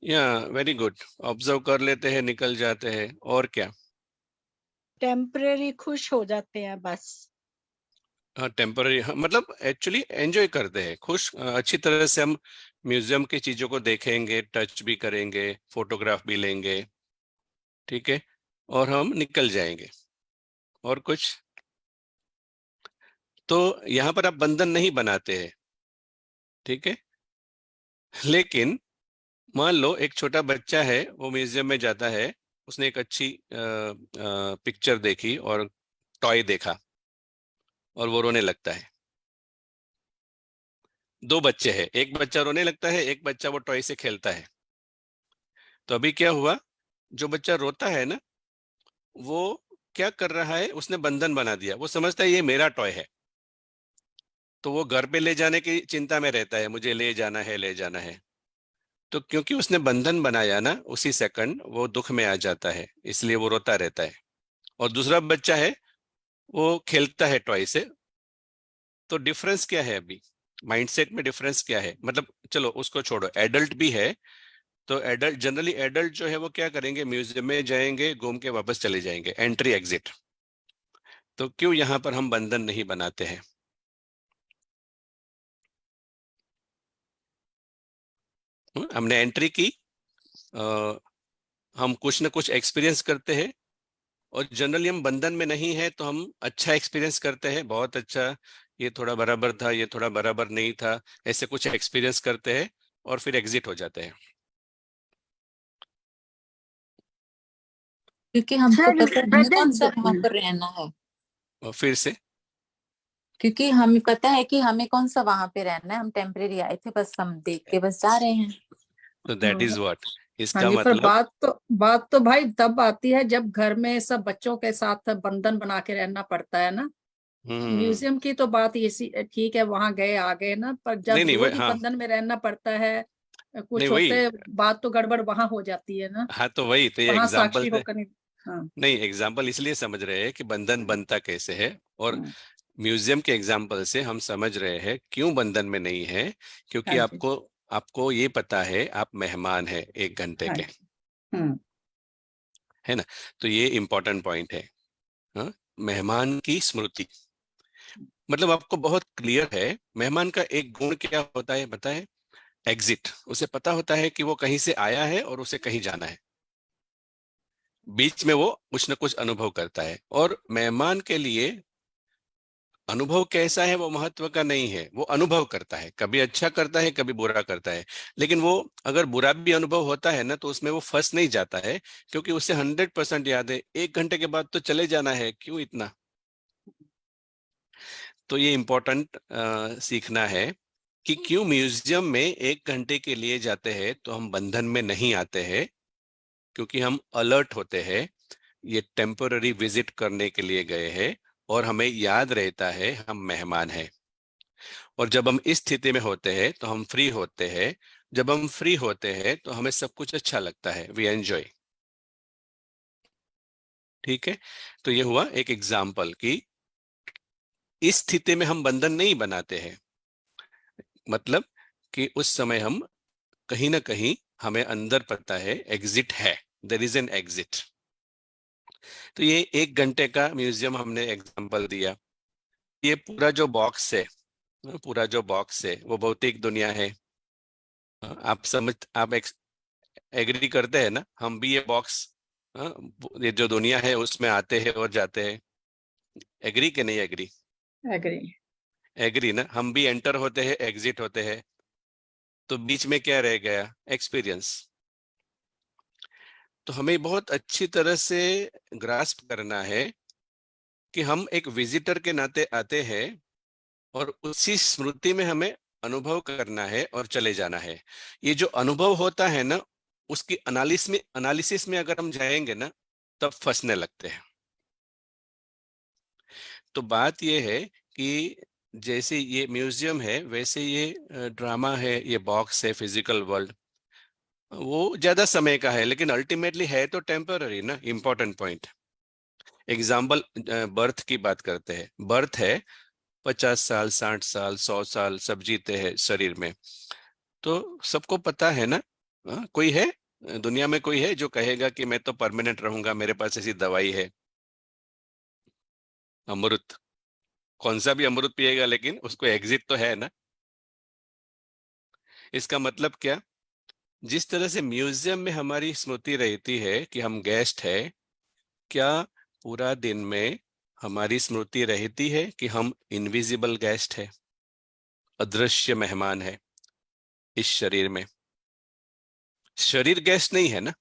या वेरी गुड, ऑब्जर्व कर लेते हैं, निकल जाते हैं, और क्या? टेम्परेरी खुश हो जाते हैं बस। हाँ, टेम्पररी, हाँ, मतलब एक्चुअली एंजॉय करते हैं, खुश अच्छी तरह से हम म्यूजियम की चीजों को देखेंगे, टच भी करेंगे, फोटोग्राफ भी लेंगे। ठीक है, और हम निकल जाएंगे। और कुछ? तो यहां पर आप बंधन नहीं बनाते हैं, ठीक है। लेकिन मान लो एक छोटा बच्चा है, वो म्यूजियम में जाता है, उसने एक अच्छी पिक्चर देखी और टॉय देखा और वो रोने लगता है। दो बच्चे हैं, एक बच्चा रोने लगता है, एक बच्चा वो टॉय से खेलता है। तो अभी क्या हुआ, जो बच्चा रोता है ना, वो क्या कर रहा है, उसने बंधन बना दिया। वो समझता है ये मेरा टॉय है, तो वो घर पे ले जाने की चिंता में रहता है, मुझे ले जाना है, ले जाना है। तो क्योंकि उसने बंधन बनाया ना, उसी सेकंड वो दुख में आ जाता है, इसलिए वो रोता रहता है। और दूसरा बच्चा है, वो खेलता है टॉय से। तो डिफरेंस क्या है अभी, माइंडसेट में डिफरेंस क्या है? मतलब चलो उसको छोड़ो, एडल्ट भी है। तो एडल्ट, जनरली एडल्ट जो है वो क्या करेंगे, म्यूजियम में जाएंगे, घूम के वापस चले जाएंगे, एंट्री एग्जिट। तो क्यों यहाँ पर हम बंधन नहीं बनाते हैं? हमने एंट्री की, हम कुछ ना कुछ एक्सपीरियंस करते हैं, और जनरली हम बंधन में नहीं है तो हम अच्छा एक्सपीरियंस करते हैं, बहुत अच्छा, ये थोड़ा बराबर था, ये थोड़ा बराबर नहीं था, ऐसे कुछ एक्सपीरियंस करते हैं और फिर एग्जिट हो जाते हैं। क्योंकि हमको Sir, पता है हमें brother, कौन सा वहां पर रहना है। और फिर से क्योंकि हमें पता है कि हमें कौन सा वहां पे रहना है, हम टेम्परेरी आए थे, बस हम देख के बस जा रहे हैं। तो दैट इज व्हाट, हाँ इसका जी, पर मतलब बात तो भाई तब आती है जब घर में सब बच्चों के साथ बंधन बना के रहना पड़ता है ना। हम्म म्यूजियम की तो बात इसी ठीक है, वहां गए आ गए ना, पर नहीं जब नहीं, वही रोज ही हाँ, बंधन में रहना पड़ता है, नहीं कुछ वही, होते बात तो गड़बड़ वहां हो जाती है ना। हाँ तो वही तो, ये वहां एग्जाम्पल साक्षी थे। होकर नहीं। हाँ। नहीं, एग्जाम्पल इसलिए समझ रहे हैं कि बंधन बनता कैसे है, और हाँ। म्यूजियम के एग्जाम्पल से हम समझ रहे हैं क्यों बंधन में नहीं है। क्योंकि हाँ जी। आपको आपको ये पता है आप मेहमान है 1 घंटे हाँ के, जी। हम्म। है ना। तो ये इंपॉर्टेंट पॉइंट है। हाँ, मेहमान की स्मृति, मतलब आपको बहुत क्लियर है मेहमान का एक गुण क्या होता है, पता है? एग्जिट। उसे पता होता है कि वो कहीं से आया है और उसे कहीं जाना है, बीच में वो कुछ न कुछ अनुभव करता है। और मेहमान के लिए अनुभव कैसा है वो महत्व का नहीं है, वो अनुभव करता है, कभी अच्छा करता है, कभी बुरा करता है। लेकिन वो अगर बुरा भी अनुभव होता है ना, तो उसमें वो फंस नहीं जाता है, क्योंकि उसे 100% याद है, 1 घंटे के बाद तो चले जाना है, क्यों इतना। तो ये इम्पोर्टेंट सीखना है कि क्यों म्यूजियम में 1 घंटे के लिए जाते हैं तो हम बंधन में नहीं आते हैं, क्योंकि हम अलर्ट होते हैं, ये टेम्पररी विजिट करने के लिए गए हैं, और हमें याद रहता है हम मेहमान हैं। और जब हम इस स्थिति में होते हैं तो हम फ्री होते हैं, जब हम फ्री होते हैं तो हमें सब कुछ अच्छा लगता है, वी एंजॉय। ठीक है। तो ये हुआ एक एग्जाम्पल कि इस स्थिति में हम बंधन नहीं बनाते हैं, मतलब कि उस समय हम कहीं ना कहीं, हमें अंदर पता है एग्जिट है, देयर इज एन एग्जिट। तो ये 1 घंटे का म्यूजियम हमने एग्जाम्पल दिया। ये पूरा जो बॉक्स है, पूरा जो बॉक्स है वो भौतिक दुनिया है। आप एग्री करते हैं ना, हम भी ये बॉक्स, ये जो दुनिया है उसमें आते हैं और जाते हैं। एग्री के नहीं एग्री? एग्री। एग्री ना, हम भी एंटर होते हैं, एग्जिट होते हैं, तो बीच में क्या रह गया, एक्सपीरियंस। तो हमें बहुत अच्छी तरह से ग्रास्प करना है कि हम एक विजिटर के नाते आते हैं, और उसी स्मृति में हमें अनुभव करना है और चले जाना है। ये जो अनुभव होता है ना, उसकी एनालिसिस में अगर हम जाएंगे ना, तब फंसने लगते हैं। तो बात ये है कि जैसे ये म्यूजियम है, वैसे ये ड्रामा है, ये बॉक्स है, फिजिकल वर्ल्ड, वो ज्यादा समय का है, लेकिन अल्टीमेटली है तो टेम्पररी ना। इंपॉर्टेंट पॉइंट, एग्जाम्पल, बर्थ की बात करते हैं। बर्थ है 50 साल, 60 साल, 100 साल, सब जीते हैं शरीर में। तो सबको पता है ना, कोई है दुनिया में, कोई है जो कहेगा कि मैं तो परमानेंट रहूंगा, मेरे पास ऐसी दवाई है? अमृत, कौन सा भी अमृत पिएगा, लेकिन उसको एग्जिट तो है ना। इसका मतलब क्या, जिस तरह से म्यूजियम में हमारी स्मृति रहती है कि हम गेस्ट है, क्या पूरा दिन में हमारी स्मृति रहती है कि हम इनविजिबल गेस्ट है, अदृश्य मेहमान है इस शरीर में? शरीर गेस्ट नहीं है ना,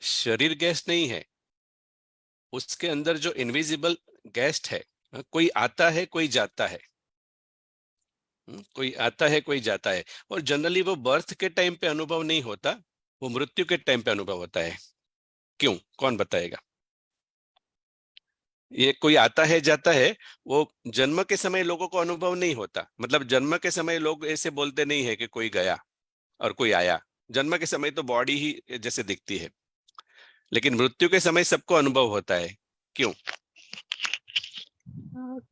शरीर गेस्ट नहीं है, उसके अंदर जो इनविजिबल गेस्ट है, कोई आता है कोई जाता है, कोई आता है कोई जाता है, और जनरली वो बर्थ के टाइम पे अनुभव नहीं होता, वो मृत्यु के टाइम पे अनुभव होता है। क्यों, कौन बताएगा? ये कोई आता है जाता है, वो जन्म के समय लोगों को अनुभव नहीं होता। मतलब जन्म के समय लोग ऐसे बोलते नहीं है कि कोई गया और कोई आया, जन्म के समय तो बॉडी ही जैसे दिखती है, लेकिन मृत्यु के समय सबको अनुभव होता है। क्यों?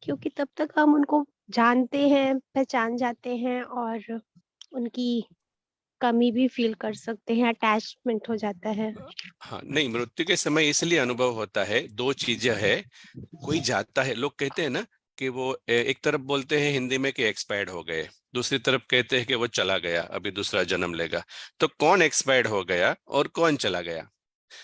क्योंकि तब तक हम उनको जानते हैं, पहचान जाते हैं और उनकी कमी भी फील कर सकते हैं, अटैचमेंट हो जाता है। हाँ नहीं, मृत्यु के समय इसलिए अनुभव होता है, दो चीजें है। कोई जाता है, लोग कहते हैं ना कि वो एक तरफ बोलते हैं हिंदी में कि एक्सपायर्ड हो गए, दूसरी तरफ कहते हैं कि वो चला गया, अभी दूसरा जन्म लेगा। तो कौन एक्सपायर्ड हो गया और कौन चला गया?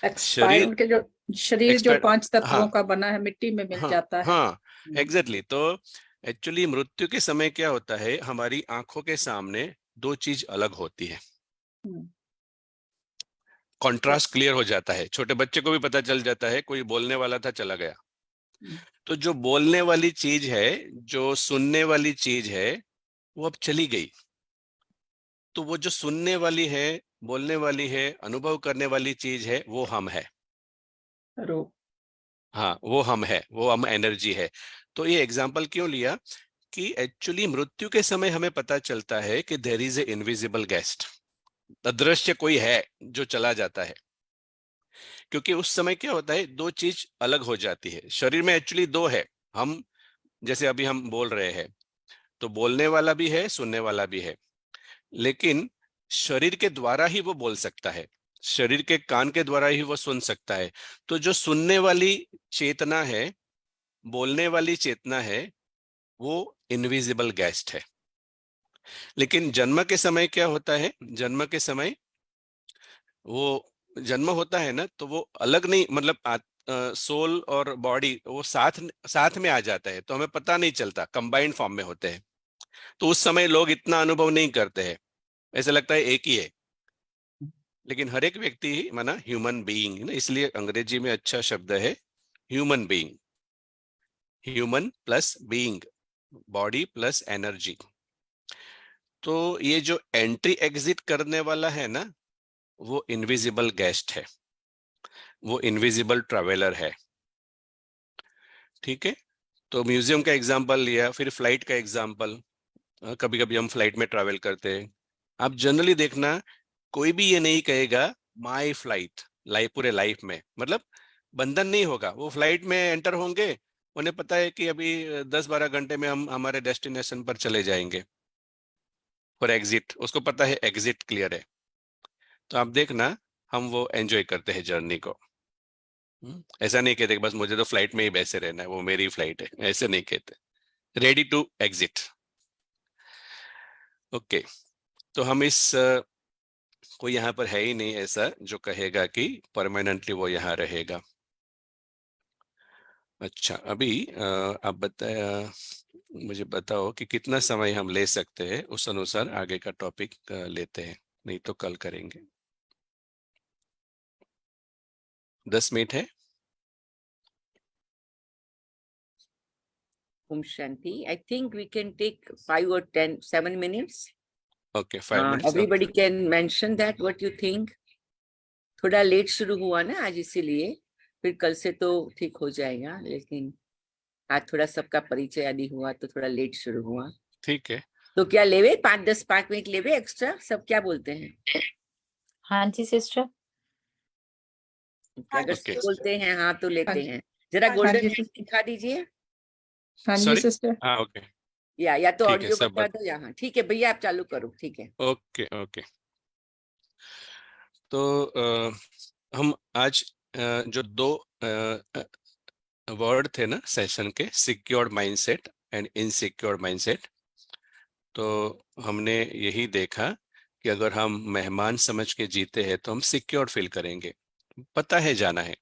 एक्सपायर्ड उनके जो शरीर जो एक्सपायर्ड, 5 तत्वों हाँ का बना है मिट्टी में मिल हाँ जाता है। हाँ, एग्जैक्टली। तो एक्चुअली मृत्यु के समय क्या होता है, हमारी आंखों के सामने दो चीज अलग होती है, हम्म, कॉन्ट्रास्ट क्लियर हो जाता है। छोटे बच्चे को भी पता चल जाता है, कोई बोलने वाला था चला गया। हम्म, तो जो बोलने वाली चीज है, जो सुनने वाली चीज है, वो अब चली गई। तो वो जो सुनने वाली है, बोलने वाली है, अनुभव करने वाली चीज है, वो हम है। रूप। हाँ, वो हम है, वो हम एनर्जी है। तो ये एग्जाम्पल क्यों लिया कि एक्चुअली मृत्यु के समय हमें पता चलता है कि there is a invisible guest, अदृश्य कोई है जो चला जाता है। क्योंकि उस समय क्या होता है, दो चीज अलग हो जाती है। शरीर में एक्चुअली दो है, हम जैसे अभी हम बोल रहे हैं, तो बोलने वाला भी है, सुनने वाला भी है, लेकिन शरीर के द्वारा ही वो बोल सकता है, शरीर के कान के द्वारा ही वो सुन सकता है। तो जो सुनने वाली चेतना है, बोलने वाली चेतना है, वो इनविजिबल गेस्ट है। लेकिन जन्म के समय क्या होता है, जन्म के समय वो जन्म होता है ना, तो वो अलग नहीं, मतलब सोल और बॉडी वो साथ साथ में आ जाता है, तो हमें पता नहीं चलता, कंबाइंड फॉर्म में होते हैं। तो उस समय लोग इतना अनुभव नहीं करते हैं, ऐसा लगता है एक ही है। लेकिन हर एक व्यक्ति ही माना ह्यूमन बीइंग ना, इसलिए अंग्रेजी में अच्छा शब्द है human being, human plus being, body plus energy. तो ये जो एंट्री एग्जिट करने वाला है ना, वो इनविजिबल गेस्ट है, वो इनविजिबल ट्रैवलर है। ठीक है, तो म्यूजियम का एग्जांपल लिया, फिर फ्लाइट का एग्जांपल। कभी कभी हम फ्लाइट में ट्रैवल करते हैं, आप जनरली देखना कोई भी ये नहीं कहेगा माई फ्लाइट, लाइफ पूरे लाइफ में, मतलब बंधन नहीं होगा। वो फ्लाइट में एंटर होंगे, उन्हें पता है कि अभी 10-12 घंटे में हम हमारे डेस्टिनेशन पर चले जाएंगे। और एग्जिट, उसको पता है एग्जिट क्लियर है। तो आप देखना, हम वो एंजॉय करते हैं जर्नी को। ऐसा नहीं कहते कि बस मुझे तो फ्लाइट में ही बैसे रहना है, वो मेरी फ्लाइट है, ऐसे नहीं कहते। Ready to exit. ओके, तो हम इस कोई यहाँ पर है ही नहीं ऐसा जो कहेगा कि परमानेंटली वो यहाँ रहेगा। अच्छा, अभी आप मुझे बताओ कि कितना समय हम ले सकते हैं, उस अनुसार आगे का टॉपिक लेते हैं, नहीं तो कल करेंगे। 10 मिनट है। Om Shanti. I think we can take 5 or 10, 7 minutes. Okay, 5 minutes. Everybody can mention that what you think. थोड़ा लेट शुरू हुआ ना आज, इसीलिए फिर कल से तो ठीक हो जाएगा, लेकिन आज थोड़ा सबका परिचय आदि हुआ तो थोड़ा लेट शुरू हुआ। ठीक है, तो क्या लेवे 5 मिनट लेवे एक्स्ट्रा, सब क्या बोलते हैं? हाँ जी सिस्टर। अगर Okay. बोलते हैं हाँ तो लेते हाँ हैं। जरा हाँ गोल्डन जी दिखा दीजिए, हाँ जी सॉरी। सिस्टर। हाँ, ओके, या तो ठीक है, ऑडियो सब बता दो यहाँ। ठीक है भैया, आप चालू करो। ठीक है, ओके ओके। तो हम आज जो दो वर्ड थे ना सेशन के, secured mindset and insecured mindset, तो हमने यही देखा कि अगर हम मेहमान समझ के जीते हैं तो हम सिक्योर फील करेंगे, पता है जाना है,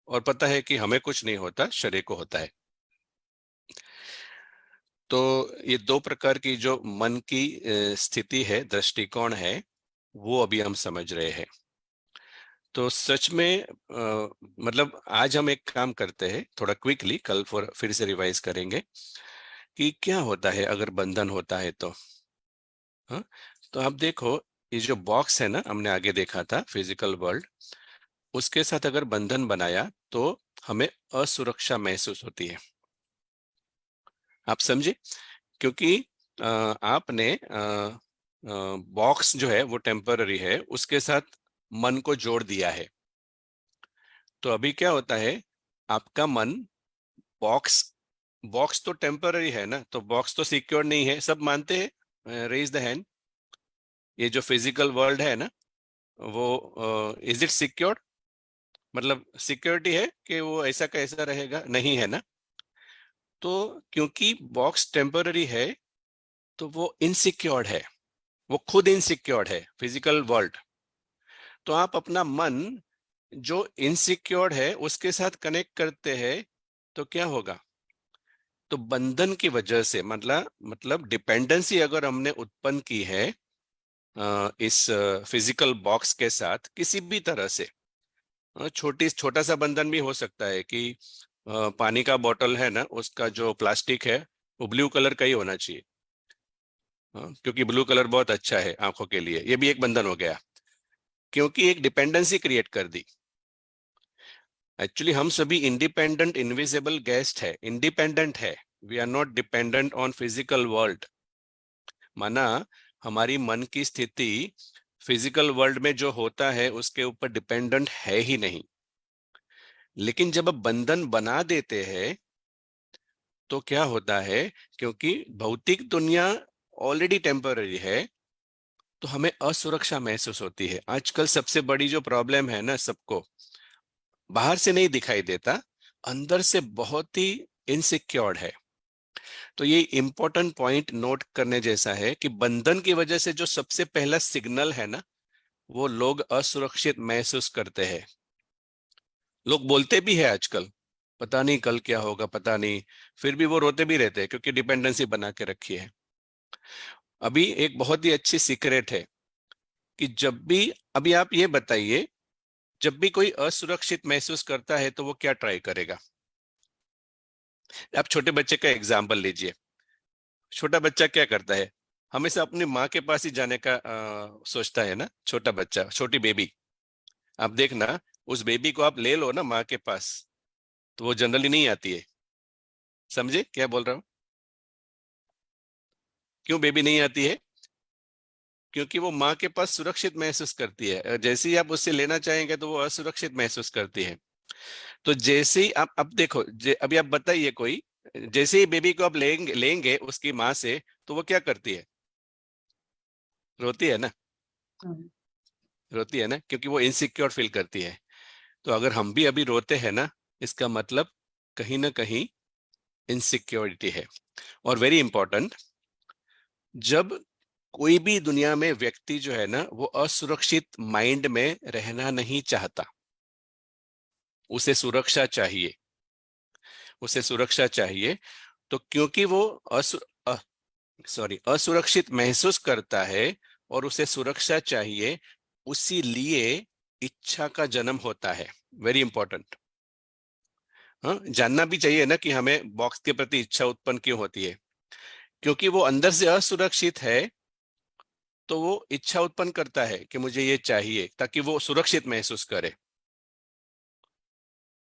और पता है कि हमें कुछ नहीं होता, शरीर को होता है। तो ये दो प्रकार की जो मन की स्थिति है, दृष्टिकोण है, वो अभी हम समझ रहे हैं। तो सच में मतलब आज हम एक काम करते हैं थोड़ा क्विकली, कल फिर से रिवाइज करेंगे कि क्या होता है अगर बंधन होता है तो। हाँ, तो आप देखो, ये जो बॉक्स है ना, हमने आगे देखा था फिजिकल वर्ल्ड, उसके साथ अगर बंधन बनाया तो हमें असुरक्षा महसूस होती है। आप समझे? क्योंकि आपने बॉक्स जो है वो टेम्पररी है, उसके साथ मन को जोड़ दिया है। तो अभी क्या होता है, आपका मन बॉक्स बॉक्स तो टेम्पररी है ना, तो बॉक्स तो सिक्योर नहीं है, सब मानते हैं, रेज द हैंड। ये जो फिजिकल वर्ल्ड है ना, वो इज इट सिक्योर? मतलब सिक्योरिटी है कि वो ऐसा का ऐसा रहेगा? नहीं है ना। तो क्योंकि बॉक्स टेम्पररी है तो वो इनसिक्योर्ड है, वो खुद इनसिक्योर्ड है फिजिकल वर्ल्ड। तो आप अपना मन जो इनसिक्योर्ड है उसके साथ कनेक्ट करते हैं तो क्या होगा? तो बंधन की वजह से, मतलब डिपेंडेंसी अगर हमने उत्पन्न की है इस फिजिकल बॉक्स के साथ किसी भी तरह से, छोटा सा बंधन भी हो सकता है कि पानी का बोतल है ना, उसका जो प्लास्टिक है वो ब्लू कलर का ही होना चाहिए, क्योंकि ब्लू कलर बहुत अच्छा है आंखों के लिए। ये भी एक बंधन हो गया, क्योंकि एक डिपेंडेंसी क्रिएट कर दी। एक्चुअली हम सभी इंडिपेंडेंट इनविजिबल गेस्ट है, इंडिपेंडेंट है, we are not dependent on physical world. माना हमारी मन की स्थिति फिजिकल वर्ल्ड में जो होता है उसके ऊपर डिपेंडेंट है ही नहीं। लेकिन जब अब बंधन बना देते हैं तो क्या होता है, क्योंकि भौतिक दुनिया ऑलरेडी टेम्पररी है तो हमें असुरक्षा महसूस होती है। आजकल सबसे बड़ी जो प्रॉब्लम है ना, सबको बाहर से नहीं दिखाई देता, अंदर से बहुत ही इनसिक्योर्ड है। तो ये इंपॉर्टेंट पॉइंट नोट करने जैसा है कि बंधन की वजह से जो सबसे पहला सिग्नल है ना, वो लोग असुरक्षित महसूस करते हैं। लोग बोलते भी है आजकल, पता नहीं कल क्या होगा, पता नहीं, फिर भी वो रोते भी रहते हैं क्योंकि डिपेंडेंसी बना के रखी है। अभी एक बहुत ही अच्छी सीक्रेट है कि जब भी, अभी आप ये बताइए, जब भी कोई असुरक्षित महसूस करता है तो वो क्या ट्राई करेगा? आप छोटे बच्चे का एग्जाम्पल लीजिए। छोटा बच्चा क्या करता है? हमेशा अपनी माँ के पास ही जाने का सोचता है ना। छोटा बच्चा, छोटी बेबी, आप देखना, उस बेबी को आप ले लो ना माँ के पास, तो वो जनरली नहीं आती है। समझे क्या बोल रहा हूँ? क्यों बेबी नहीं आती है? क्योंकि वो माँ के पास सुरक्षित महसूस करती है। जैसे ही आप उससे लेना चाहेंगे तो वो असुरक्षित महसूस करती है। तो जैसे ही आप, अब देखो, अभी आप बताइए कोई, जैसे ही बेबी को आप लेंगे उसकी माँ से, तो वो क्या करती है? रोती है ना। रोती है ना, क्योंकि वो इनसिक्योर फील करती है। तो अगर हम भी अभी रोते हैं ना, इसका मतलब कहीं ना कहीं इनसिक्योरिटी है। और वेरी इंपॉर्टेंट, जब कोई भी दुनिया में व्यक्ति जो है ना, वो असुरक्षित माइंड में रहना नहीं चाहता, उसे सुरक्षा चाहिए, उसे सुरक्षा चाहिए। तो क्योंकि वो असुरक्षित महसूस करता है और उसे सुरक्षा चाहिए, उसी लिए इच्छा का जन्म होता है। Very important. हाँ, जानना भी चाहिए ना कि हमें बॉक्स के प्रति इच्छा उत्पन्न क्यों होती है। क्योंकि वो अंदर से असुरक्षित है तो वो इच्छा उत्पन्न करता है कि मुझे ये चाहिए, ताकि वो सुरक्षित महसूस करे।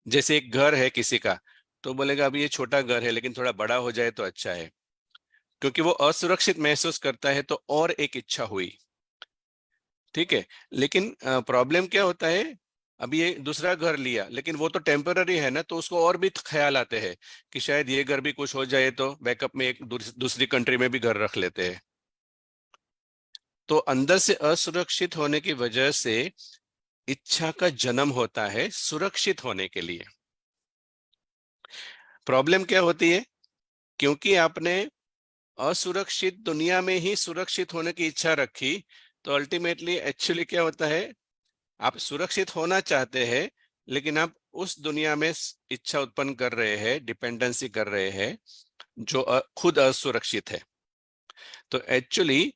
जैसे एक घर है किसी का, तो बोलेगा अभी ये छोटा घर है लेकिन थोड़ा बड़ा हो जाए तो अच्छा है, क्योंकि वो असुरक्षित महसूस करता है। तो और एक इच्छा हुई, ठीक है। लेकिन प्रॉब्लम क्या होता है, अभी ये दूसरा घर लिया लेकिन वो तो टेम्पररी है ना, तो उसको और भी ख्याल आते हैं कि शायद ये घर भी कुछ हो जाए तो बैकअप में एक दूसरी कंट्री में भी घर रख लेते हैं। तो अंदर से असुरक्षित होने की वजह से इच्छा का जन्म होता है सुरक्षित होने के लिए। प्रॉब्लम क्या होती है, क्योंकि आपने असुरक्षित दुनिया में ही सुरक्षित होने की इच्छा रखी, तो अल्टीमेटली एक्चुअली क्या होता है, आप सुरक्षित होना चाहते हैं, लेकिन आप उस दुनिया में इच्छा उत्पन्न कर रहे हैं, डिपेंडेंसी कर रहे हैं जो खुद असुरक्षित है। तो एक्चुअली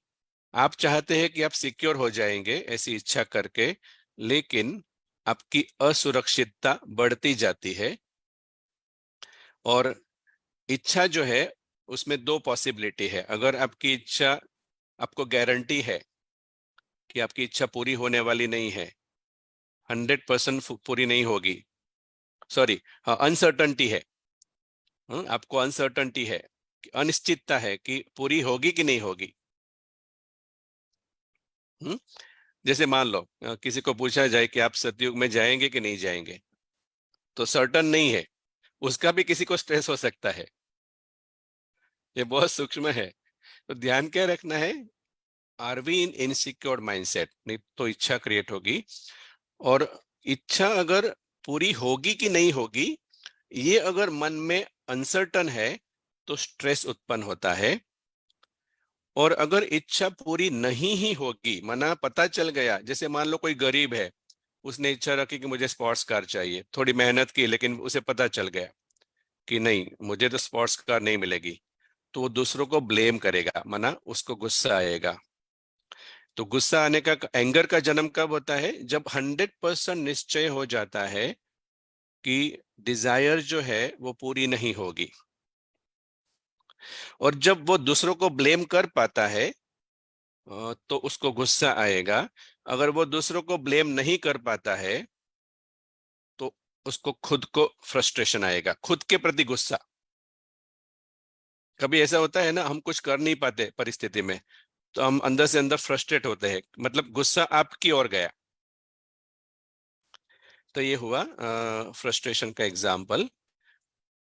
आप चाहते हैं कि आप सिक्योर हो जाएंगे ऐसी इच्छा करके, लेकिन आपकी असुरक्षितता बढ़ती जाती है। और इच्छा जो है उसमें दो पॉसिबिलिटी है। अगर आपकी इच्छा, आपको गारंटी है कि आपकी इच्छा पूरी होने वाली नहीं है, 100% पूरी नहीं होगी, सॉरी, हाँ, अनसर्टनिटी है, आपको अनसर्टनिटी है, अनिश्चितता है कि पूरी होगी कि नहीं होगी। जैसे मान लो किसी को पूछा जाए कि आप सतयुग में जाएंगे कि नहीं जाएंगे, तो सर्टन नहीं है, उसका भी किसी को स्ट्रेस हो सकता है। ये बहुत सूक्ष्म है। तो ध्यान क्या रखना है, are we in insecure mindset, नहीं तो इच्छा क्रिएट होगी। और इच्छा अगर पूरी होगी कि नहीं होगी, ये अगर मन में अनसर्टन है तो स्ट्रेस उत्पन्न होता है। और अगर इच्छा पूरी नहीं ही होगी, मना पता चल गया, जैसे मान लो कोई गरीब है, उसने इच्छा रखी कि मुझे स्पोर्ट्स कार चाहिए, थोड़ी मेहनत की, लेकिन उसे पता चल गया कि नहीं, मुझे तो स्पोर्ट्स कार नहीं मिलेगी, तो वो दूसरों को ब्लेम करेगा, मना उसको गुस्सा आएगा। तो गुस्सा आने का, एंगर का जन्म कब होता है, जब 100% निश्चय हो जाता है कि डिजायर जो है वो पूरी नहीं होगी। और जब वो दूसरों को ब्लेम कर पाता है तो उसको गुस्सा आएगा। अगर वो दूसरों को ब्लेम नहीं कर पाता है तो उसको खुद को फ्रस्ट्रेशन आएगा, खुद के प्रति गुस्सा। कभी ऐसा होता है ना, हम कुछ कर नहीं पाते परिस्थिति में, तो हम अंदर से अंदर फ्रस्ट्रेट होते हैं, मतलब गुस्सा आपकी ओर गया। तो ये हुआ फ्रस्ट्रेशन का एग्जाम्पल।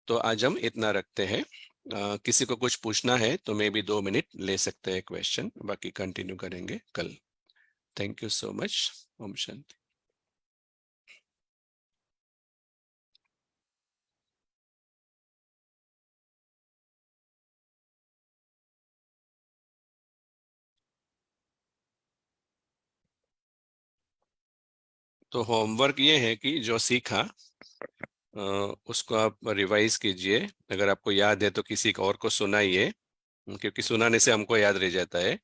तो आज हम इतना रखते हैं। किसी को कुछ पूछना है तो मे भी 2 मिनट ले सकते हैं क्वेश्चन, बाकी कंटिन्यू करेंगे कल। Thank you so much. ओम शांति। तो होमवर्क ये है कि जो सीखा उसको आप रिवाइज कीजिए। अगर आपको याद है तो किसी और को सुनाइए, क्योंकि सुनाने से हमको याद रह जाता है।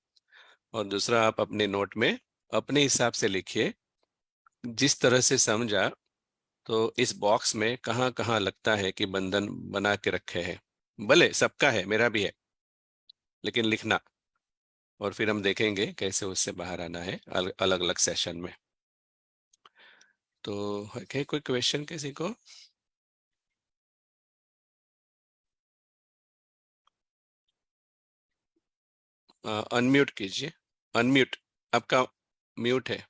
और दूसरा, आप अपने नोट में अपने हिसाब से लिखिए, जिस तरह से समझा। तो इस बॉक्स में कहाँ कहाँ लगता है कि बंधन बना के रखे हैं, भले सबका है, मेरा भी है, लेकिन लिखना। और फिर हम देखेंगे कैसे उससे बाहर आना है अलग अलग सेशन में। तो है कोई क्वेश्चन किसी को? अनम्यूट कीजिए, अनम्यूट, आपका म्यूट है।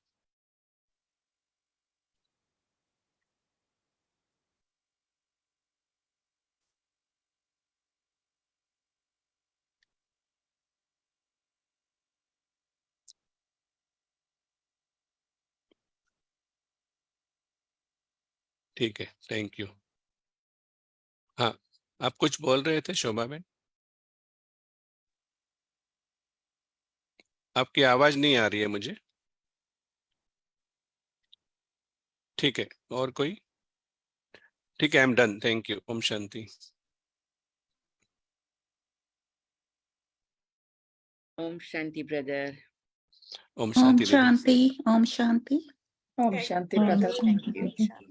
ठीक है, थैंक यू। हाँ, आप कुछ बोल रहे थे शोभा बहन, आपकी आवाज नहीं आ रही है मुझे। ठीक है, और कोई? ठीक है, I am done, thank you. Om Shanti. Om Shanti brother. Om Om Shanti दीदी। Shanti, Om Shanti. Om Shanti, brother. Thank you.